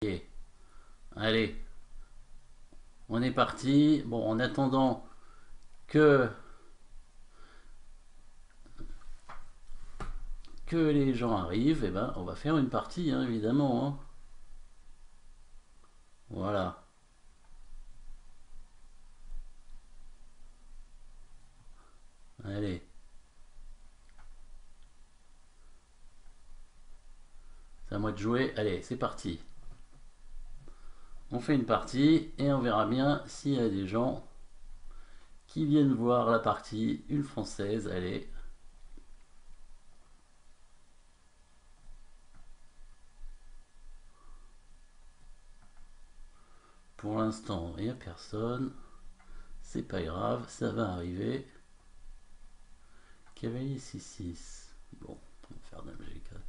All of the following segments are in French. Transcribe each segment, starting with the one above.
Ok. Allez, on est parti. Bon, en attendant que, que les gens arrivent, eh ben, on va faire une partie, hein, évidemment, hein. Voilà. Allez, c'est à moi de jouer. Allez, c'est parti. On fait une partie et on verra bien s'il y a des gens qui viennent voir la partie. Une française, allez. Pour l'instant, il n'y a personne. C'est pas grave, ça va arriver. Cavalier C6. Bon, on va faire dame G4.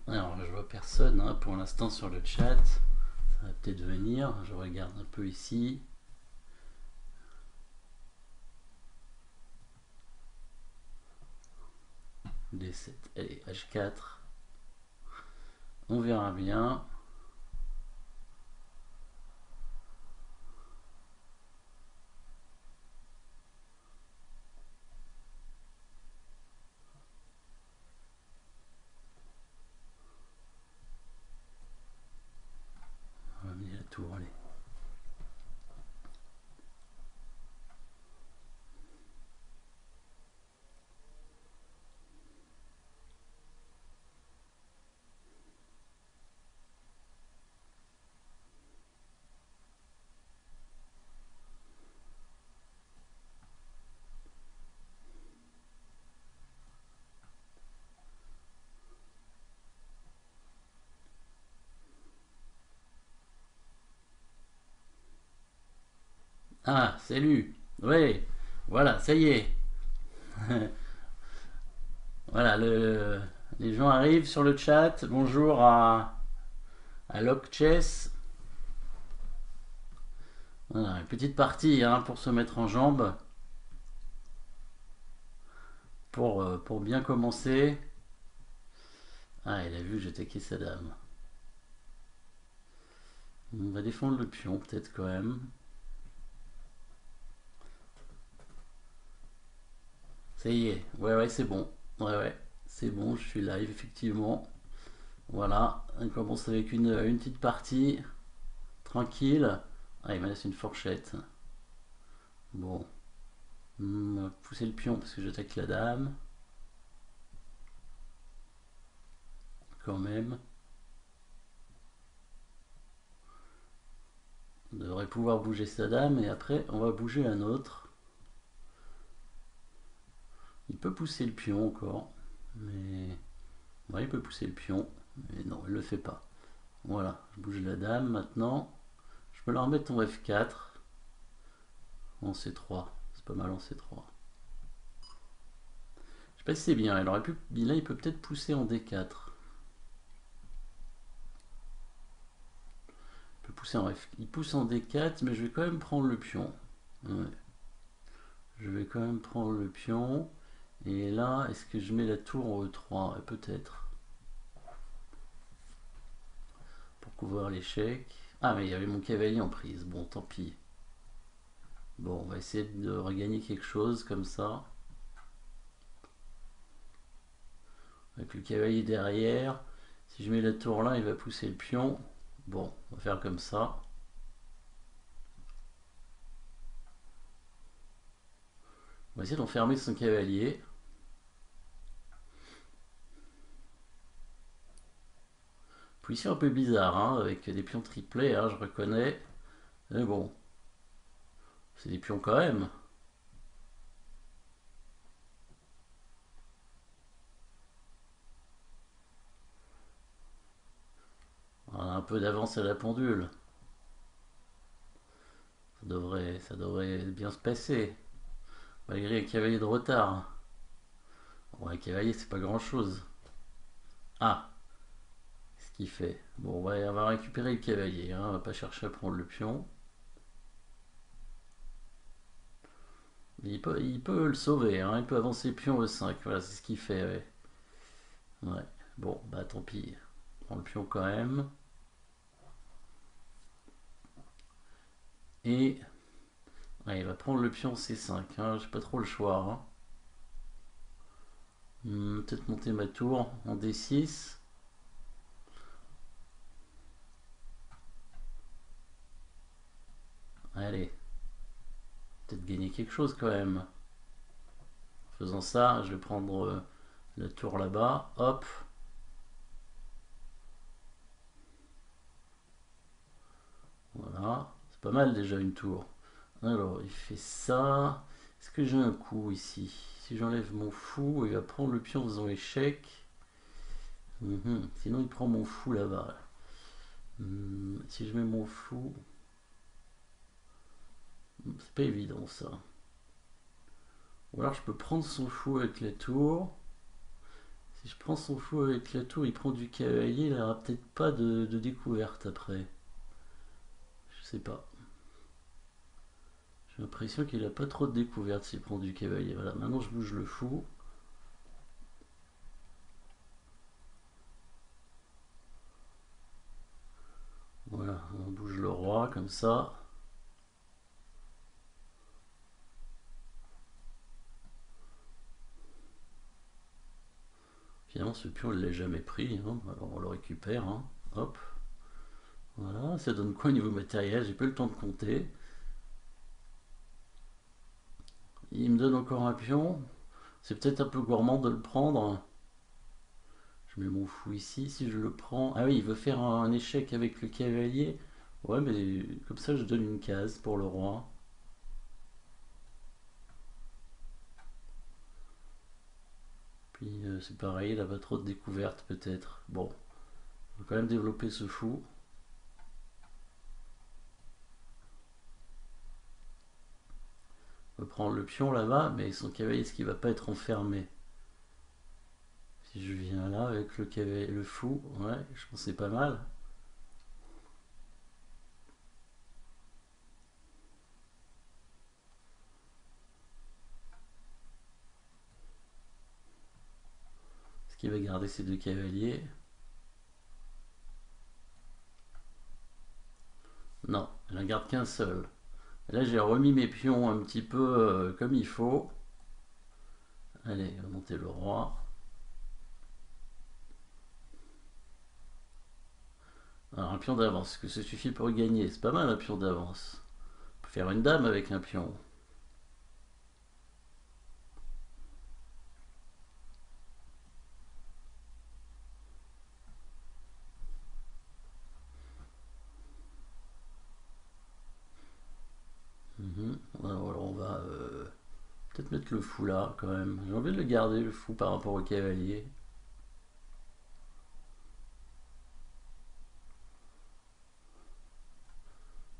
Alors, je vois personne, hein, pour l'instant sur le chat. Ça va peut-être venir. Je regarde un peu ici. D7. Allez, H4. On verra bien. On va amener la tour, allez. Ah, salut. Ouais, voilà, ça y est. Voilà, les gens arrivent sur le chat. Bonjour à Lockchess. Voilà, une petite partie, hein, pour se mettre en jambe, pour bien commencer. Ah, il a vu que j'ai taqué sa dame. On va défendre le pion, peut-être quand même. Ça y est, ouais, ouais, c'est bon. Ouais, ouais, c'est bon, je suis live, effectivement. Voilà, on commence avec une petite partie, tranquille. Ah, il m'a laissé une fourchette. Bon, pousser le pion parce que j'attaque la dame, quand même. On devrait pouvoir bouger sa dame et après on va bouger un autre. Il peut pousser le pion encore, mais ouais, il peut pousser le pion, mais non, il le fait pas. Voilà, je bouge la dame maintenant. Je peux la remettre en F4, en C3. C'est pas mal en C3. Je sais pas si c'est bien, il aurait pu. Là, il peut peut-être pousser en D4. Il peut pousser en F. Il pousse en D4, mais je vais quand même prendre le pion. Ouais. Je vais quand même prendre le pion. Et là, est-ce que je mets la tour en E3? Peut-être. Pour couvrir l'échec. Ah, mais il y avait mon cavalier en prise. Bon, tant pis. Bon, on va essayer de regagner quelque chose comme ça. Avec le cavalier derrière. Si je mets la tour là, il va pousser le pion. Bon, on va faire comme ça. On va essayer d'enfermer son cavalier. Position un peu bizarre, hein, avec des pions triplés, hein, je reconnais. Mais bon, c'est des pions quand même. On a un peu d'avance à la pendule. Ça devrait bien se passer, malgré un cavalier de retard. Bon, un cavalier, c'est pas grand-chose. Ah, ce qu'il fait. Bon, on va récupérer le cavalier, hein, on va pas chercher à prendre le pion. Il peut le sauver, hein, il peut avancer pion E5, voilà, c'est ce qu'il fait, ouais. Ouais. Bon, bah tant pis. On prend le pion quand même. Et ouais, il va prendre le pion C5, hein, j'ai pas trop le choix, hein. Peut-être monter ma tour en D6. Allez, peut-être gagner quelque chose quand même. En faisant ça, je vais prendre la tour là-bas. Hop. Voilà. C'est pas mal déjà une tour. Alors, il fait ça. Est-ce que j'ai un coup ici? Si j'enlève mon fou, il va prendre le pion en faisant échec. Sinon, il prend mon fou là-bas. Si je mets mon fou, c'est pas évident ça. Ou alors je peux prendre son fou avec la tour. Si je prends son fou avec la tour, il prend du cavalier, il n'aura peut-être pas de découverte après. Je sais pas. J'ai l'impression qu'il a pas trop de découverte s'il prend du cavalier. Voilà, maintenant je bouge le fou. Voilà, on bouge le roi comme ça. Finalement, ce pion, il l'a jamais pris, hein. Alors on le récupère, hein. Hop. Voilà, ça donne quoi au niveau matériel? J'ai pas eu le temps de compter. Il me donne encore un pion. C'est peut-être un peu gourmand de le prendre. Je mets mon fou ici, si je le prends. Ah oui, il veut faire un échec avec le cavalier. Ouais, mais comme ça, je donne une case pour le roi. Puis c'est pareil, il n'a pas trop de découvertes peut-être. Bon, on va quand même développer ce fou. On va prendre le pion là-bas, mais son cavalier, est-ce qu'il va pas être enfermé? Si je viens là avec le cavalier, le fou, ouais, je pense que c'est pas mal. Est-ce qu'il va garder ses deux cavaliers? Non, il n'en garde qu'un seul. Là, j'ai remis mes pions un petit peu comme il faut. Allez, on va monter le roi. Alors, un pion d'avance, est-ce que ça suffit pour gagner? C'est pas mal un pion d'avance. On peut faire une dame avec un pion. Alors, on va peut-être mettre le fou là quand même. J'ai envie de le garder le fou par rapport au cavalier.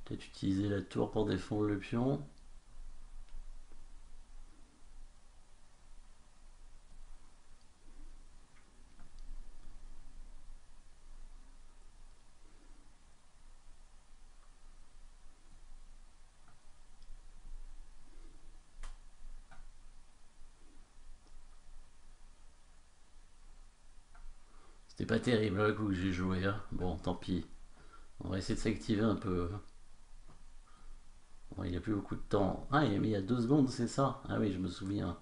Peut-être utiliser la tour pour défendre le pion. C'était pas terrible le coup que j'ai joué, hein. Bon, tant pis. On va essayer de s'activer un peu. Bon, il n'y a plus beaucoup de temps. Ah, il y a 2 secondes, c'est ça? Ah oui, je me souviens.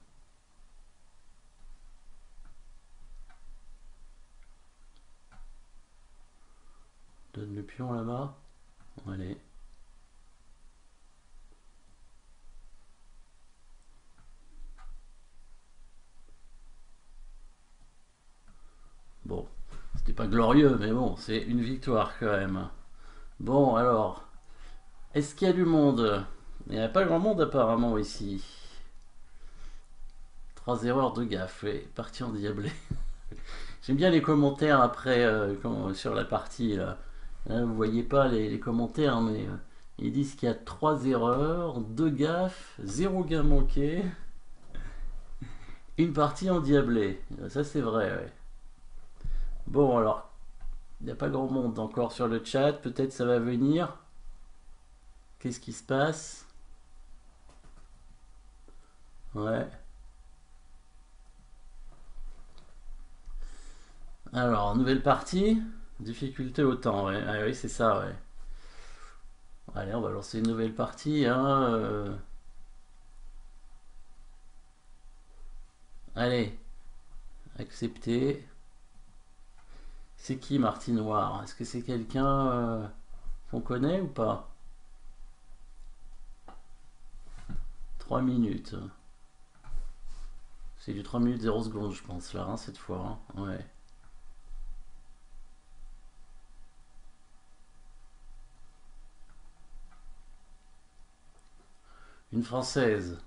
Donne le pion là-bas. Allez. Bon, c'était pas pas glorieux, mais bon, c'est une victoire quand même. Bon, alors, est-ce qu'il y a du monde? Il n'y a pas grand monde apparemment ici. 3 erreurs de gaffe, oui, partie endiablée. J'aime bien les commentaires après sur la partie. Là, vous voyez pas les commentaires, mais ils disent qu'il y a 3 erreurs, 2 gaffes, 0 gain manqué, une partie endiablée. Ça, c'est vrai, ouais. Bon, alors, il n'y a pas grand monde encore sur le chat. Peut-être ça va venir. Qu'est-ce qui se passe? Ouais. Alors, nouvelle partie. Difficulté autant, ouais. Ah oui, c'est ça, ouais. Allez, on va lancer une nouvelle partie, hein. Allez, accepter. C'est qui Marty Noir? Est-ce que c'est quelqu'un qu'on connaît ou pas? 3 minutes. C'est du 3 minutes 0 secondes, je pense, là, hein, cette fois, hein. Ouais. Une française.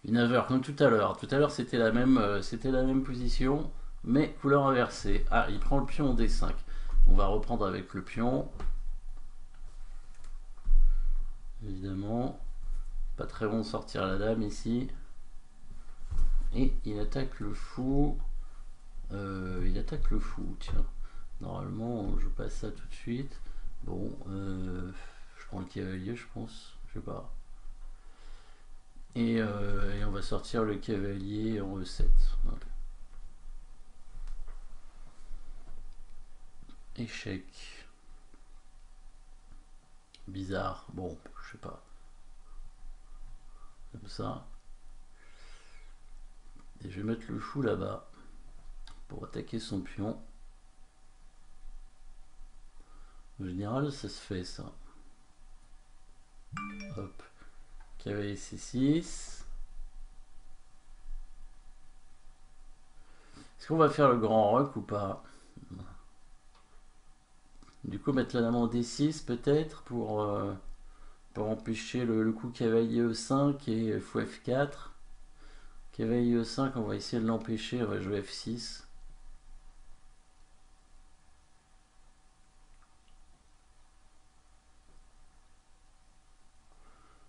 Une aveur, comme tout à l'heure. Tout à l'heure, c'était la même position, mais couleur inversée. Ah, il prend le pion en D5. On va reprendre avec le pion. Évidemment. Pas très bon de sortir la dame ici. Et il attaque le fou. Il attaque le fou, tiens. Normalement, je passe ça tout de suite. Bon, je prends le cavalier, je pense. Je sais pas. Et on va sortir le cavalier en E7. Ouais. Échec. Bizarre. Bon, je sais pas. Comme ça. Et je vais mettre le fou là-bas pour attaquer son pion. En général, ça se fait ça. Hop. Cavalier C6. Est-ce qu'on va faire le grand roc ou pas? Du coup, mettre la dame en D6 peut-être pour empêcher le coup cavalier E5 et fou F4. Cavalier E5, on va essayer de l'empêcher, on va jouer F6.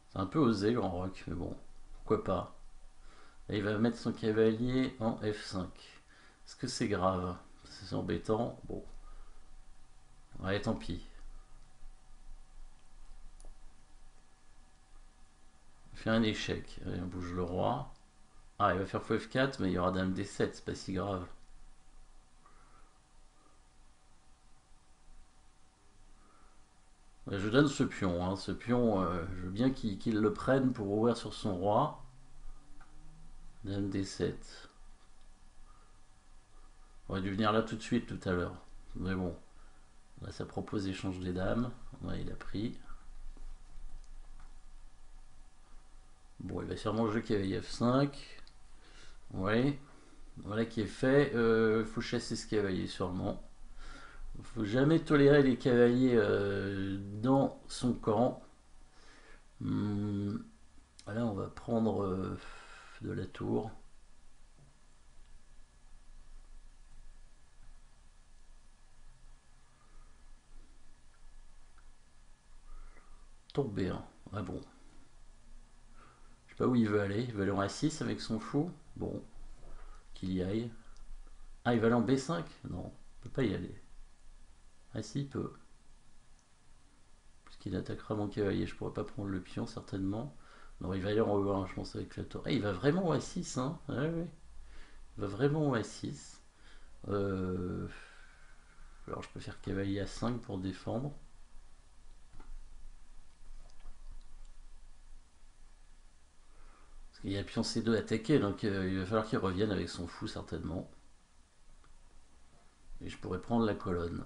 C'est un peu osé, grand roc, mais bon, pourquoi pas. Et il va mettre son cavalier en F5. Est-ce que c'est grave? C'est embêtant. Bon. Ouais, tant pis. On fait un échec. Allez, on bouge le roi. Ah, il va faire fou F4, mais il y aura dame D7, c'est pas si grave. Je donne ce pion, hein. Ce pion, je veux bien qu'il le prenne pour ouvrir sur son roi. Dame D7. On aurait dû venir là tout de suite tout à l'heure. Mais bon, là ça propose échange des dames. Ouais, il a pris. Bon, il va sûrement jouer cavalier F5. Ouais, voilà qui est fait. Faut chasser ce cavalier sûrement. Faut jamais tolérer les cavaliers dans son camp. Là, on va prendre de la tour. Tour B1. Ah bon. Je sais pas où il veut aller. Il veut aller en A6 avec son fou. Bon, qu'il y aille. Ah, il va aller en B5? Non, il peut pas y aller. Ah si, il peut. Puisqu'il attaquera mon cavalier, je pourrais pas prendre le pion certainement. Non, il va aller en E1, je pense, avec la tour. Ah, il va vraiment en A6, hein. Ouais, ouais. Il va vraiment en A6. Alors je peux faire cavalier A5 pour défendre. Parce qu'il y a pion C2 attaqué, donc il va falloir qu'il revienne avec son fou certainement. Et je pourrais prendre la colonne.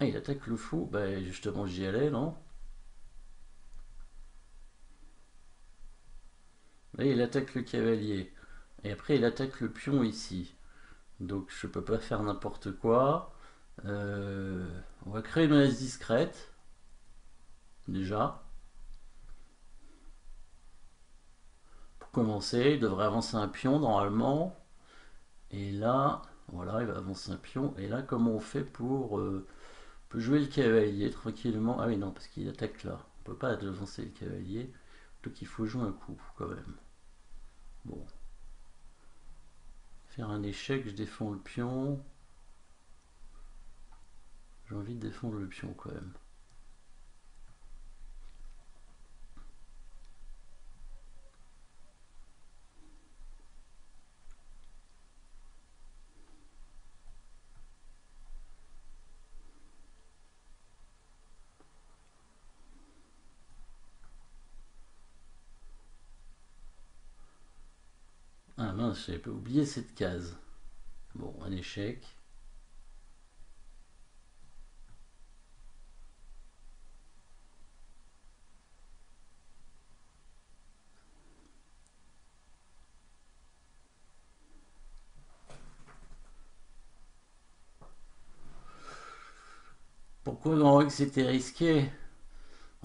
Ah, il attaque le fou. Bah, justement, j'y allais, non? Là, il attaque le cavalier. Et après, il attaque le pion ici. Donc, je peux pas faire n'importe quoi. On va créer une menace discrète. Déjà. Pour commencer, il devrait avancer un pion normalement. Et là, voilà, il va avancer un pion. Et là, comment on fait pour... on peut jouer le cavalier tranquillement. Ah oui, non, parce qu'il attaque là. On peut pas avancer le cavalier. Donc il faut jouer un coup quand même. Bon. Faire un échec, je défends le pion. J'ai envie de défendre le pion quand même. Ah mince, j'avais pas oublié cette case. Bon, un échec. Pourquoi Grand Rock c'était risqué?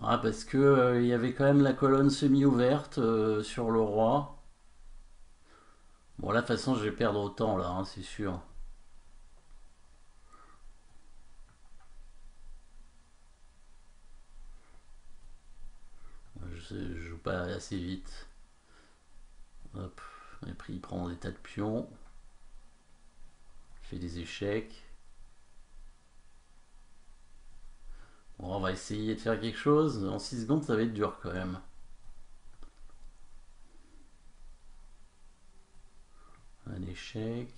Ah, parce que il y avait quand même la colonne semi-ouverte sur le roi. Bon, là, de toute façon, je vais perdre autant là, hein, c'est sûr. Je joue pas assez vite. Hop. Et puis il prend des tas de pions. Il fait des échecs. Bon, on va essayer de faire quelque chose. En 6 secondes, ça va être dur quand même. Un échec.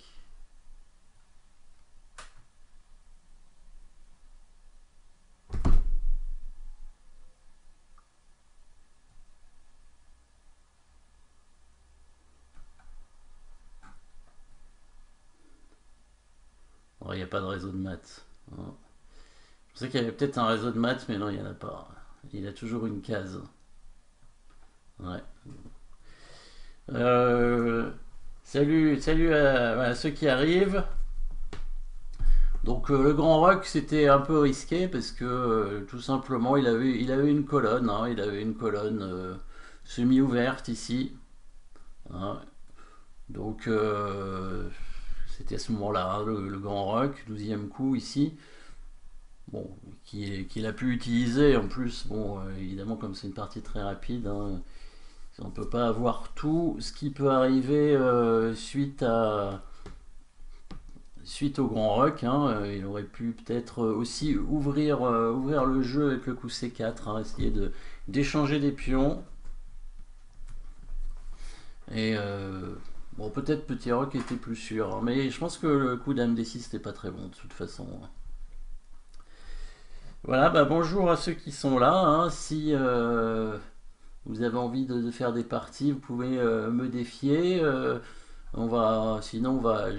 Il n'y a pas de réseau de maths. Non. Je pensais qu'il y avait peut-être un réseau de maths, mais non, il n'y en a pas. Il a toujours une case. Ouais. Euh, salut à ceux qui arrivent. Donc le Grand Rock c'était un peu risqué parce que tout simplement il avait une colonne, hein, il avait une colonne semi-ouverte ici. Hein. Donc c'était à ce moment-là, hein, le Grand Rock, 12e coup ici. Bon, qu'il a pu utiliser en plus, bon, évidemment comme c'est une partie très rapide, hein, on ne peut pas avoir tout ce qui peut arriver suite au Grand Rock. Hein, il aurait pu peut-être aussi ouvrir le jeu avec le coup C4, hein, essayer d'échanger des pions. Et bon, peut-être Petit Rock était plus sûr, hein, mais je pense que le coup Dame D6 n'était pas très bon de toute façon. Voilà, bah bonjour à ceux qui sont là. Hein. Si vous avez envie de faire des parties, vous pouvez me défier. Je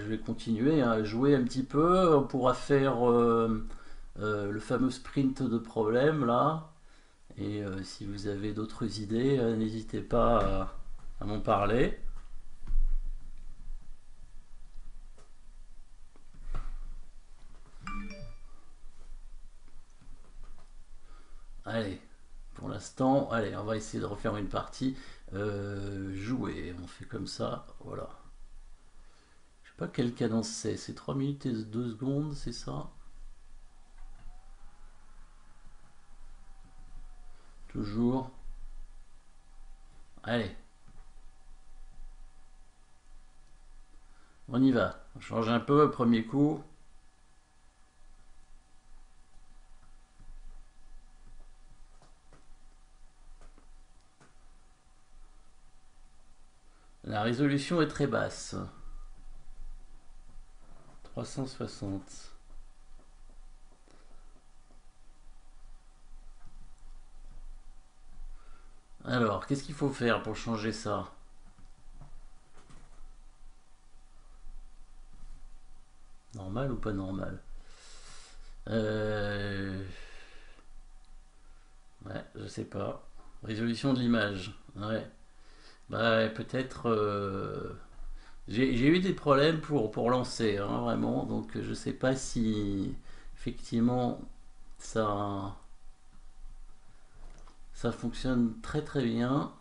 vais continuer à jouer un petit peu. On pourra faire le fameux sprint de problèmes là. Et si vous avez d'autres idées, n'hésitez pas à m'en parler. Allez, pour l'instant, allez, on va essayer de refaire une partie. Jouer, on fait comme ça, voilà. Je sais pas quelle cadence c'est 3 minutes et 2 secondes, c'est ça? Toujours. Allez, on y va. On change un peu, premier coup. La résolution est très basse. 360. Alors, qu'est-ce qu'il faut faire pour changer ça? Normal ou pas normal? Je sais pas. Résolution de l'image. Ouais. Bah ouais, peut-être. J'ai eu des problèmes pour lancer, hein, vraiment. Donc je sais pas si effectivement ça, ça fonctionne très très bien.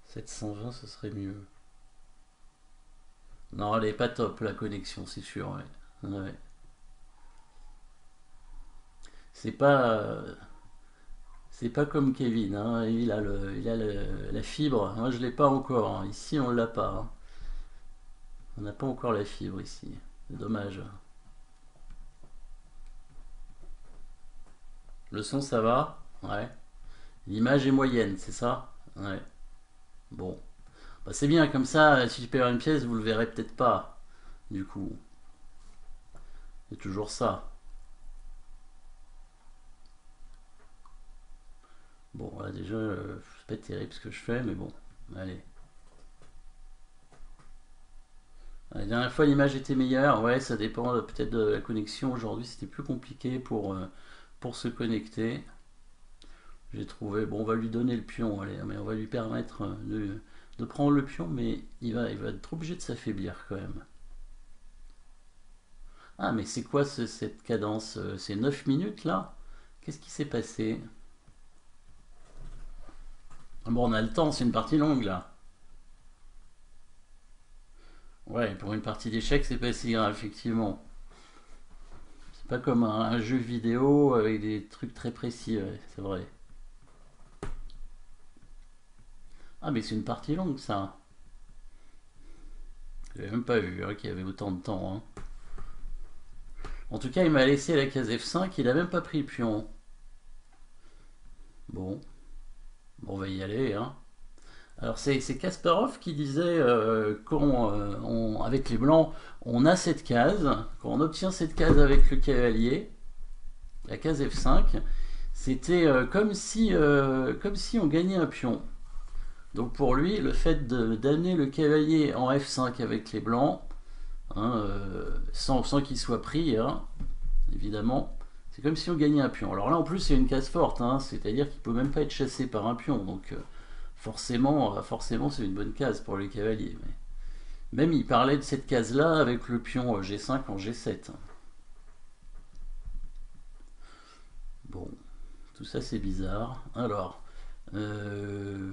720, ce serait mieux. Non, elle est pas top la connexion, c'est sûr. Ouais. Ouais. C'est pas, c'est pas comme Kevin, hein. La fibre. Moi, je l'ai pas encore, hein. Ici, on l'a pas, hein. On n'a pas encore la fibre ici. C'est dommage. Le son, ça va? Ouais. L'image est moyenne, c'est ça? Ouais. Bon. Bah, c'est bien, comme ça, si je perds une pièce, vous le verrez peut-être pas. Du coup, c'est toujours ça. Bon, là, déjà, c'est pas terrible ce que je fais, mais bon. Allez. La dernière fois, l'image était meilleure. Ouais, ça dépend peut-être de la connexion. Aujourd'hui, c'était plus compliqué pour se connecter. J'ai trouvé. Bon, on va lui donner le pion, allez, mais on va lui permettre de prendre le pion, mais il va être obligé de s'affaiblir quand même. Ah, mais c'est quoi cette cadence? C'est 9 minutes là? Qu'est-ce qui s'est passé? Ah bon, on a le temps, c'est une partie longue là. Ouais, pour une partie d'échecs, c'est pas si grave, effectivement. C'est pas comme un jeu vidéo avec des trucs très précis, ouais, c'est vrai. Ah, mais c'est une partie longue ça. J'avais même pas vu, hein, qu'il y avait autant de temps, hein. En tout cas, il m'a laissé la case F5, il a même pas pris le pion. Bon, bon, on va y aller, hein. Alors c'est Kasparov qui disait avec les blancs, on a cette case, quand on obtient cette case avec le cavalier, la case F5, c'était comme si on gagnait un pion. Donc pour lui, le fait d'amener le cavalier en F5 avec les blancs, hein, sans qu'il soit pris, hein, évidemment, c'est comme si on gagnait un pion. Alors là en plus c'est une case forte, hein, c'est-à-dire qu'il peut même pas être chassé par un pion, donc forcément c'est une bonne case pour les cavaliers. Mais même il parlait de cette case-là avec le pion G5 en G7. Bon, tout ça c'est bizarre. Alors, euh,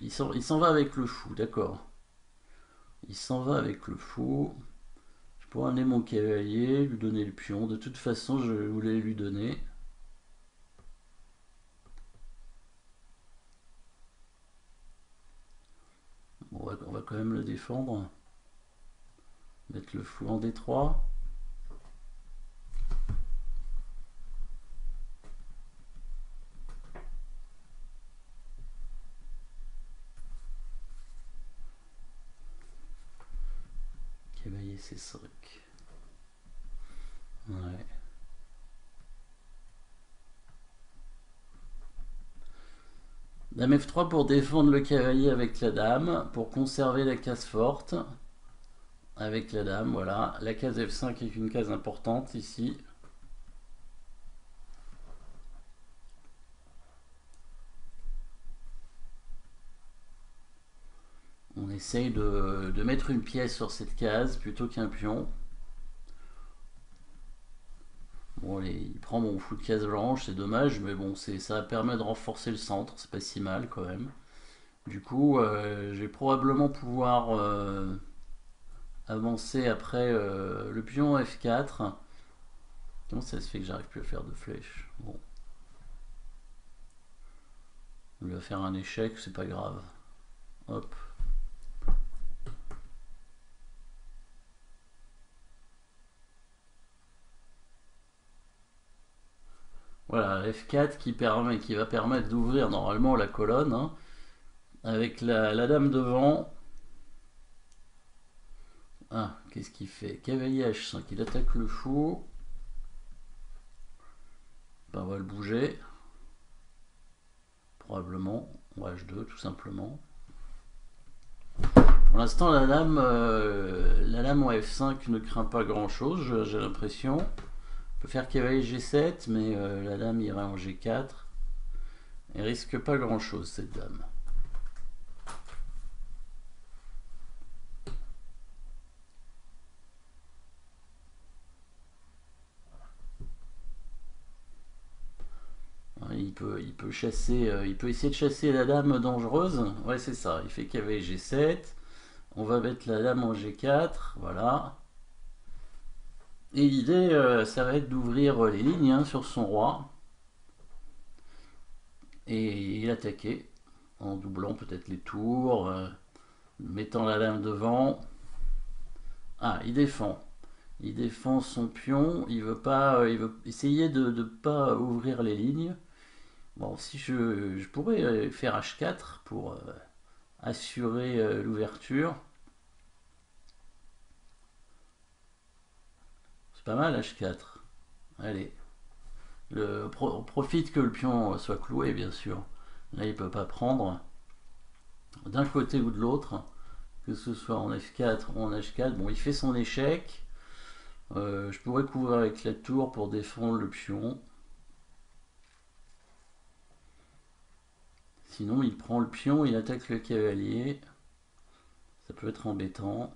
il s'en va avec le fou, d'accord. Il s'en va avec le fou. Je pourrais amener mon cavalier, lui donner le pion. De toute façon, je voulais lui donner. Bon, on va quand même le défendre. Mettre le fou en D3. Cavalier C5. Ouais. Dame F3 pour défendre le cavalier avec la dame, pour conserver la case forte avec la dame, voilà. La case F5 est une case importante ici. On essaye de mettre une pièce sur cette case plutôt qu'un pion. Bon, allez, il prend mon fou de case blanche, c'est dommage, mais bon, ça permet de renforcer le centre, c'est pas si mal quand même. Du coup, je vais probablement pouvoir avancer après le pion F4. Comment ça se fait que j'arrive plus à faire de flèche? Bon, on va faire un échec, c'est pas grave. Hop. Voilà, F4 qui va permettre d'ouvrir normalement la colonne, hein, avec la dame devant. Ah, qu'est-ce qu'il fait? Cavalier H5, il attaque le fou. Ben, on va le bouger. Probablement. Ou H2 tout simplement. Pour l'instant, la lame en F5 ne craint pas grand-chose, j'ai l'impression. On peut faire cavalier G7, mais la dame ira en G4. Elle risque pas grand-chose, cette dame. Il peut chasser, il peut essayer de chasser la dame dangereuse. Ouais, c'est ça. Il fait cavalier G7. On va mettre la dame en G4. Voilà. Et l'idée, ça va être d'ouvrir les lignes hein, sur son roi. Et l'attaquer. En doublant peut-être les tours. Mettant la dame devant. Ah, il défend. Il défend son pion. Il veut essayer de ne pas ouvrir les lignes. Bon, si je pourrais faire H4 pour assurer l'ouverture. C'est pas mal H4. Allez. On profite que le pion soit cloué, bien sûr. Là, il peut pas prendre d'un côté ou de l'autre, que ce soit en F4 ou en H4. Bon, il fait son échec. Je pourrais couvrir avec la tour pour défendre le pion. Sinon, il prend le pion, il attaque le cavalier. Ça peut être embêtant.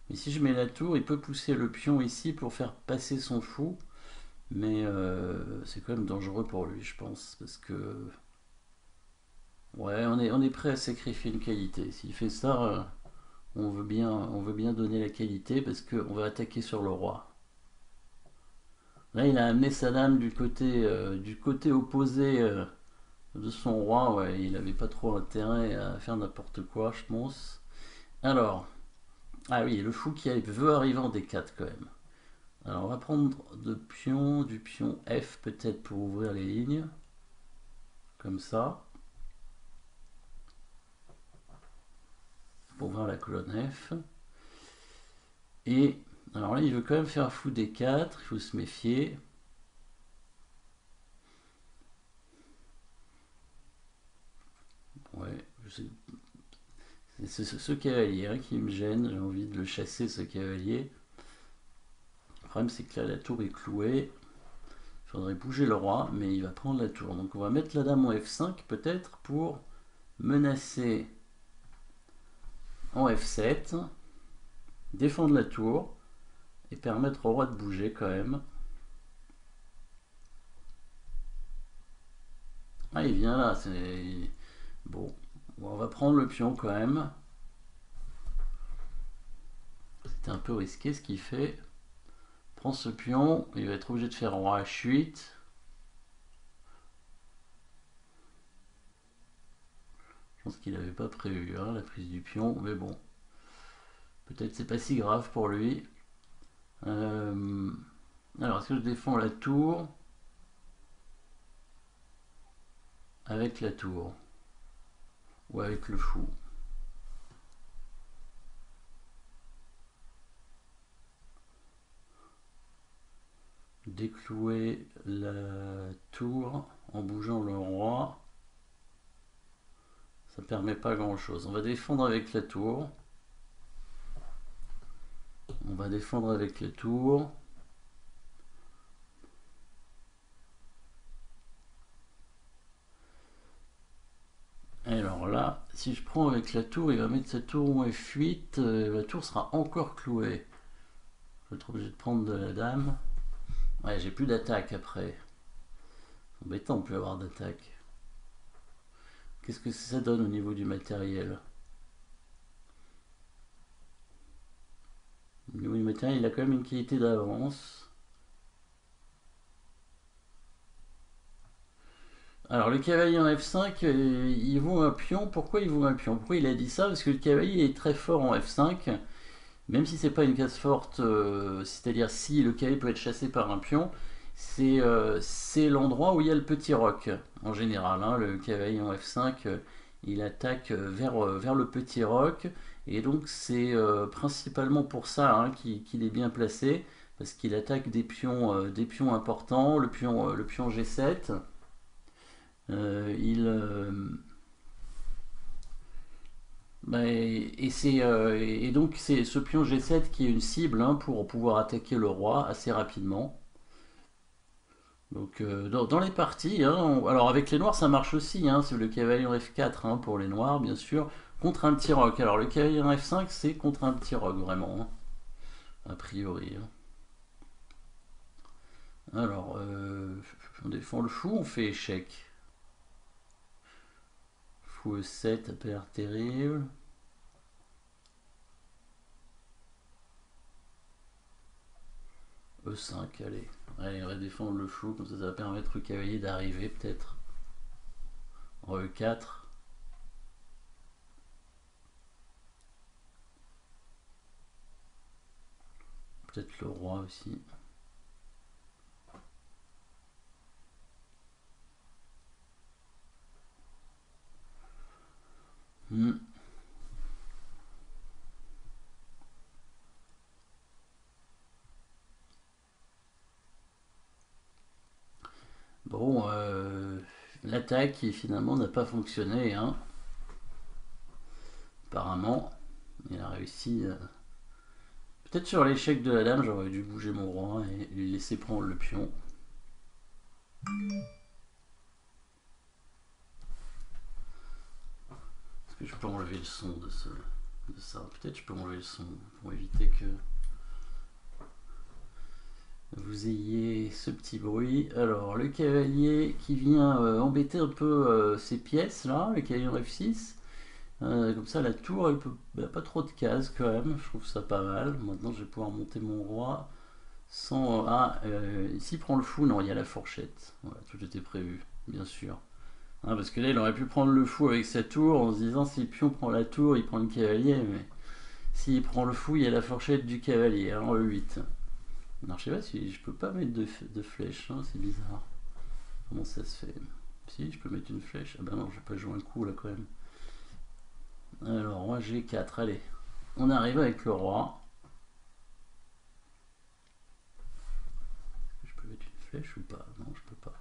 Mais si je mets la tour, il peut pousser le pion ici pour faire passer son fou. Mais c'est quand même dangereux pour lui, je pense. Parce que... Ouais, on est prêt à sacrifier une qualité. S'il fait ça, on veut bien donner la qualité parce qu'on va attaquer sur le roi. Là, il a amené sa dame du côté opposé de son roi. Ouais, il n'avait pas trop intérêt à faire n'importe quoi, je pense. Alors, ah oui, le fou qui veut arriver en D4 quand même. Alors, on va prendre du pion F peut-être pour ouvrir les lignes. Comme ça. Pour ouvrir la colonne F. Et, alors là, il veut quand même faire fou D4. Il faut se méfier. Ouais, c'est ce cavalier hein, qui me gêne. J'ai envie de le chasser, ce cavalier. Le problème, c'est que là, la tour est clouée. Il faudrait bouger le roi, mais il va prendre la tour. Donc on va mettre la dame en F5 peut-être pour menacer en F7, défendre la tour et permettre au roi de bouger quand même. Ah, il vient là, c'est... Bon, on va prendre le pion quand même. C'était un peu risqué ce qu'il fait. Prend ce pion, il va être obligé de faire roi H8. Je pense qu'il n'avait pas prévu hein, la prise du pion, mais bon. Peut-être c'est pas si grave pour lui. Alors, est-ce que je défends la tour avec la tour ou avec le fou? Déclouer la tour en bougeant le roi, ça permet pas grand chose. On va défendre avec la tour. On va défendre avec la tour. Alors là, si je prends avec la tour, il va mettre sa tour en F8. La tour sera encore clouée. Je vais être obligé de prendre de la dame. Ouais, j'ai plus d'attaque après. C'est embêtant de plus avoir d'attaque. Qu'est-ce que ça donne au niveau du matériel? Au niveau du matériel, il a quand même une qualité d'avance. Alors le cavalier en F5, il vaut un pion. Pourquoi il vaut un pion? Pourquoi il a dit ça? Parce que le cavalier est très fort en F5. Même si c'est pas une case forte, c'est-à-dire si le cavalier peut être chassé par un pion, c'est l'endroit où il y a le petit roc en général. Hein. Le cavalier en F5, il attaque vers le petit roc. Et donc c'est principalement pour ça hein, qu'il est bien placé. Parce qu'il attaque des pions importants, le pion G7. Bah, et donc c'est ce pion G7 qui est une cible hein, pour pouvoir attaquer le roi assez rapidement. Donc dans les parties, hein, alors avec les noirs ça marche aussi, hein, c'est le cavalier en F4 hein, pour les noirs bien sûr, contre un petit roc. Alors le cavalier en F5 c'est contre un petit roc vraiment, hein, a priori. Hein. Alors on défend le fou, on fait échec. Fou E7, ça peut l'air terrible. E5, allez. Allez, on va défendre le fou, comme ça va permettre au cavalier d'arriver peut-être. En E4. Peut-être le roi aussi. Hmm. Bon, l'attaque qui finalement n'a pas fonctionné, hein. Apparemment, il a réussi. Peut-être sur l'échec de la dame, j'aurais dû bouger mon roi et lui laisser prendre le pion. Est-ce que je peux enlever le son de ça? Peut-être je peux enlever le son pour éviter que vous ayez ce petit bruit. Alors, le cavalier qui vient embêter un peu ces pièces là, le cavalier en F6. Comme ça, la tour, elle peut, bah, pas trop de cases quand même. Je trouve ça pas mal. Maintenant, je vais pouvoir monter mon roi sans. Ici, prend le fou. Non, il y a la fourchette. Voilà, tout était prévu, bien sûr. Hein, parce que là, il aurait pu prendre le fou avec sa tour en se disant si le pion prend la tour, il prend le cavalier. Mais s'il prend le fou, il y a la fourchette du cavalier en E8. Alors, je sais pas si je peux pas mettre de flèche. Hein, c'est bizarre. Comment ça se fait? Si, je peux mettre une flèche. Ah ben non, je vais pas jouer un coup là quand même. Alors, roi G4, allez. On arrive avec le roi. Je peux mettre une flèche ou pas? Non, je peux pas.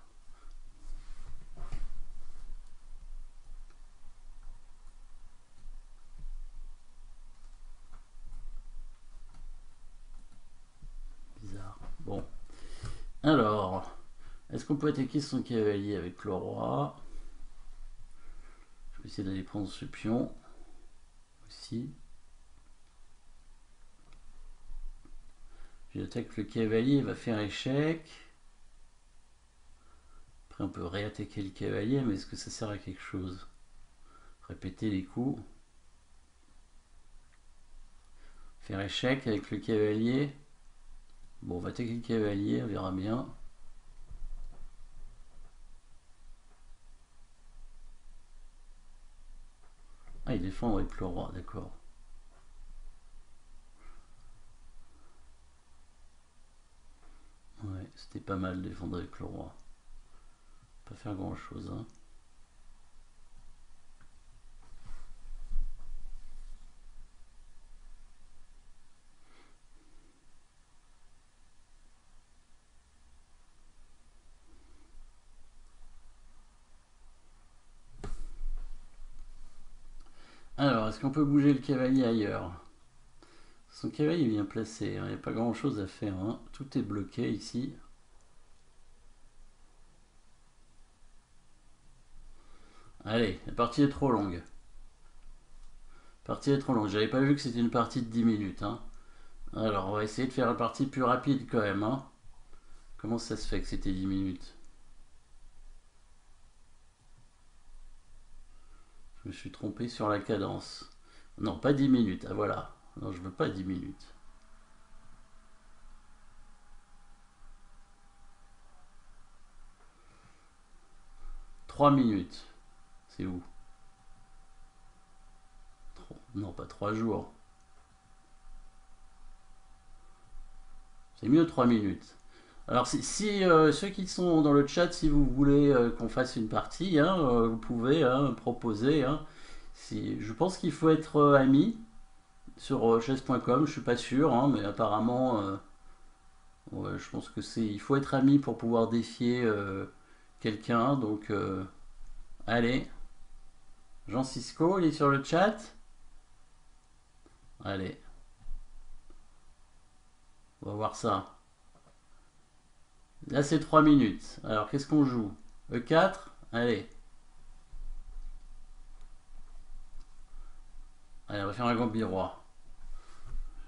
Bizarre. Bon. Alors, est-ce qu'on peut attaquer son cavalier avec le roi? Je vais essayer d'aller prendre ce pion aussi. J'attaque le cavalier, il va faire échec. Après, on peut réattaquer le cavalier, mais est-ce que ça sert à quelque chose? Répéter les coups. Faire échec avec le cavalier. Bon, on va attaquer le cavalier, on verra bien. Ah, il défend avec le roi, d'accord. Ouais, c'était pas mal de défendre avec le roi. Pas faire grand chose, hein. Alors, est-ce qu'on peut bouger le cavalier ailleurs? Son cavalier est bien placé, hein. Il n'y a pas grand chose à faire, hein. Tout est bloqué ici. Allez, la partie est trop longue. La partie est trop longue. J'avais pas vu que c'était une partie de 10 minutes, hein. Alors, on va essayer de faire la partie plus rapide quand même, hein. Comment ça se fait que c'était 10 minutes? Je me suis trompé sur la cadence. Non, pas 10 minutes. Ah voilà. Non, je veux pas 10 minutes. 3 minutes. C'est où? Non, pas 3 jours. C'est mieux 3 minutes. Alors, si ceux qui sont dans le chat, si vous voulez qu'on fasse une partie, hein, vous pouvez hein, proposer. Hein. Je pense qu'il faut être ami sur chess.com, je suis pas sûr, hein, mais apparemment, ouais, je pense que il faut être ami pour pouvoir défier quelqu'un. Donc, allez, Jean Cisco, il est sur le chat. Allez, on va voir ça. Là, c'est 3 minutes. Alors, qu'est-ce qu'on joue? E4. Allez. Allez, on va faire un Gambit-Roi.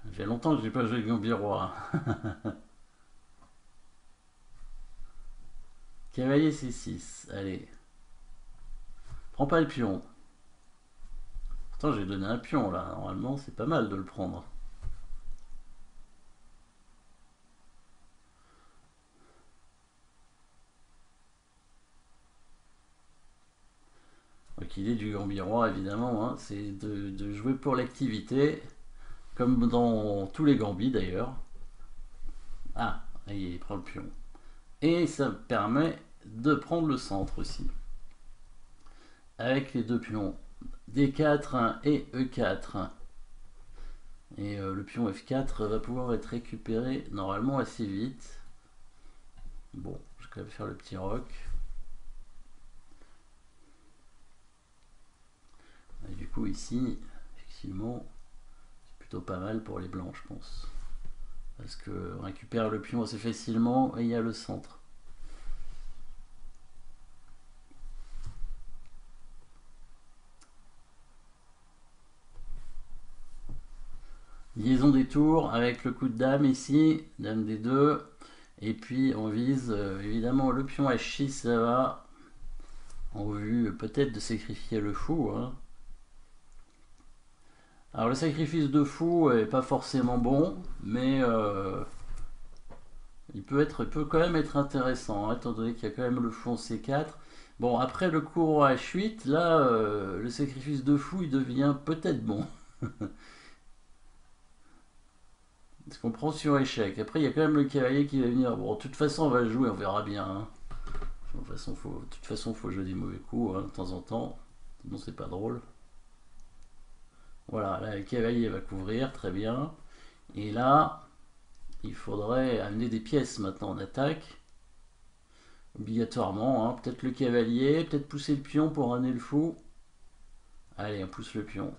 Ça fait longtemps que j'ai pas joué Gambit-Roi. Cavalier C6. Allez. Prends pas le pion. Pourtant, j'ai donné un pion, là. Normalement, c'est pas mal de le prendre. Donc, l'idée du Gambit-Roi, évidemment, hein, c'est de jouer pour l'activité. Comme dans tous les gambits d'ailleurs. Ah, il prend le pion. Et ça me permet de prendre le centre aussi. Avec les deux pions. D4 et E4. Et le pion F4 va pouvoir être récupéré normalement assez vite. Bon, je vais quand même faire le petit roc. Et du coup ici, effectivement, pas mal pour les blancs, je pense, parce que on récupère le pion assez facilement et il y a le centre. Liaison des tours avec le coup de dame ici, dame des deux, et puis on vise évidemment le pion H6, ça va en vue peut-être de sacrifier le fou, hein. Alors le sacrifice de fou est pas forcément bon, mais il peut quand même être intéressant, hein, étant donné qu'il y a quand même le fou en C4. Bon, après le cours H8, là, le sacrifice de fou, il devient peut-être bon. Parce qu'on prend sur échec. Après, il y a quand même le cavalier qui va venir. Bon, de toute façon, on va le jouer, on verra bien, hein. De toute façon, faut jouer des mauvais coups, hein, de temps en temps. Sinon, c'est pas drôle. Voilà, là, le cavalier va couvrir, très bien. Et là, il faudrait amener des pièces maintenant en attaque. Obligatoirement, hein. Peut-être le cavalier, peut-être pousser le pion pour amener le fou. Allez, on pousse le pion.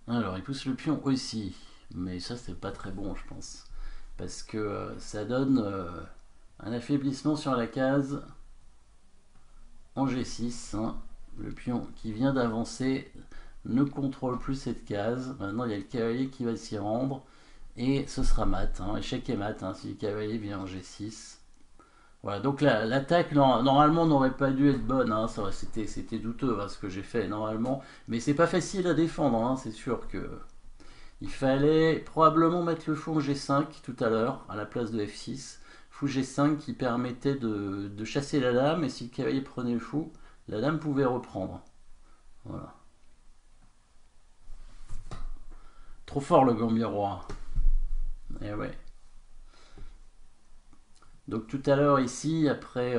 Alors, il pousse le pion aussi. Mais ça, c'est pas très bon, je pense. Parce que ça donne un affaiblissement sur la case en G6, hein. Le pion qui vient d'avancer ne contrôle plus cette case. Maintenant, il y a le cavalier qui va s'y rendre. Et ce sera mat, hein. Échec et mat, hein, si le cavalier vient en G6. Voilà, donc l'attaque normalement n'aurait pas dû être bonne, hein. C'était douteux, hein, ce que j'ai fait normalement. Mais c'est pas facile à défendre, hein. C'est sûr que il fallait probablement mettre le fou en G5 tout à l'heure, à la place de F6. Fou G5 qui permettait de chasser la dame, et si le cavalier prenait le fou, la dame pouvait reprendre. Voilà. Trop fort le Gambit-Roi. Et ouais. Donc tout à l'heure ici, après...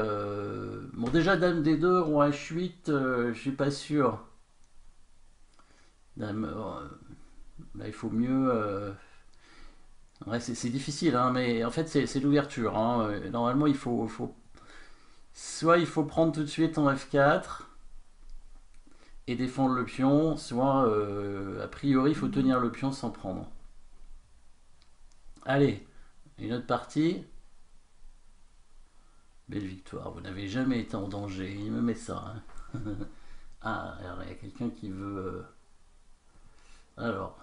Bon déjà dame D2, roi H8, je suis pas sûr. Dame... là il faut mieux... Ouais, c'est difficile, hein, mais en fait c'est l'ouverture, hein. Normalement soit il faut prendre tout de suite en F4 et défendre le pion, soit a priori il faut tenir le pion sans prendre. Allez, une autre partie. Belle victoire, vous n'avez jamais été en danger, il me met ça, hein. Ah, alors il y a quelqu'un qui veut... Alors,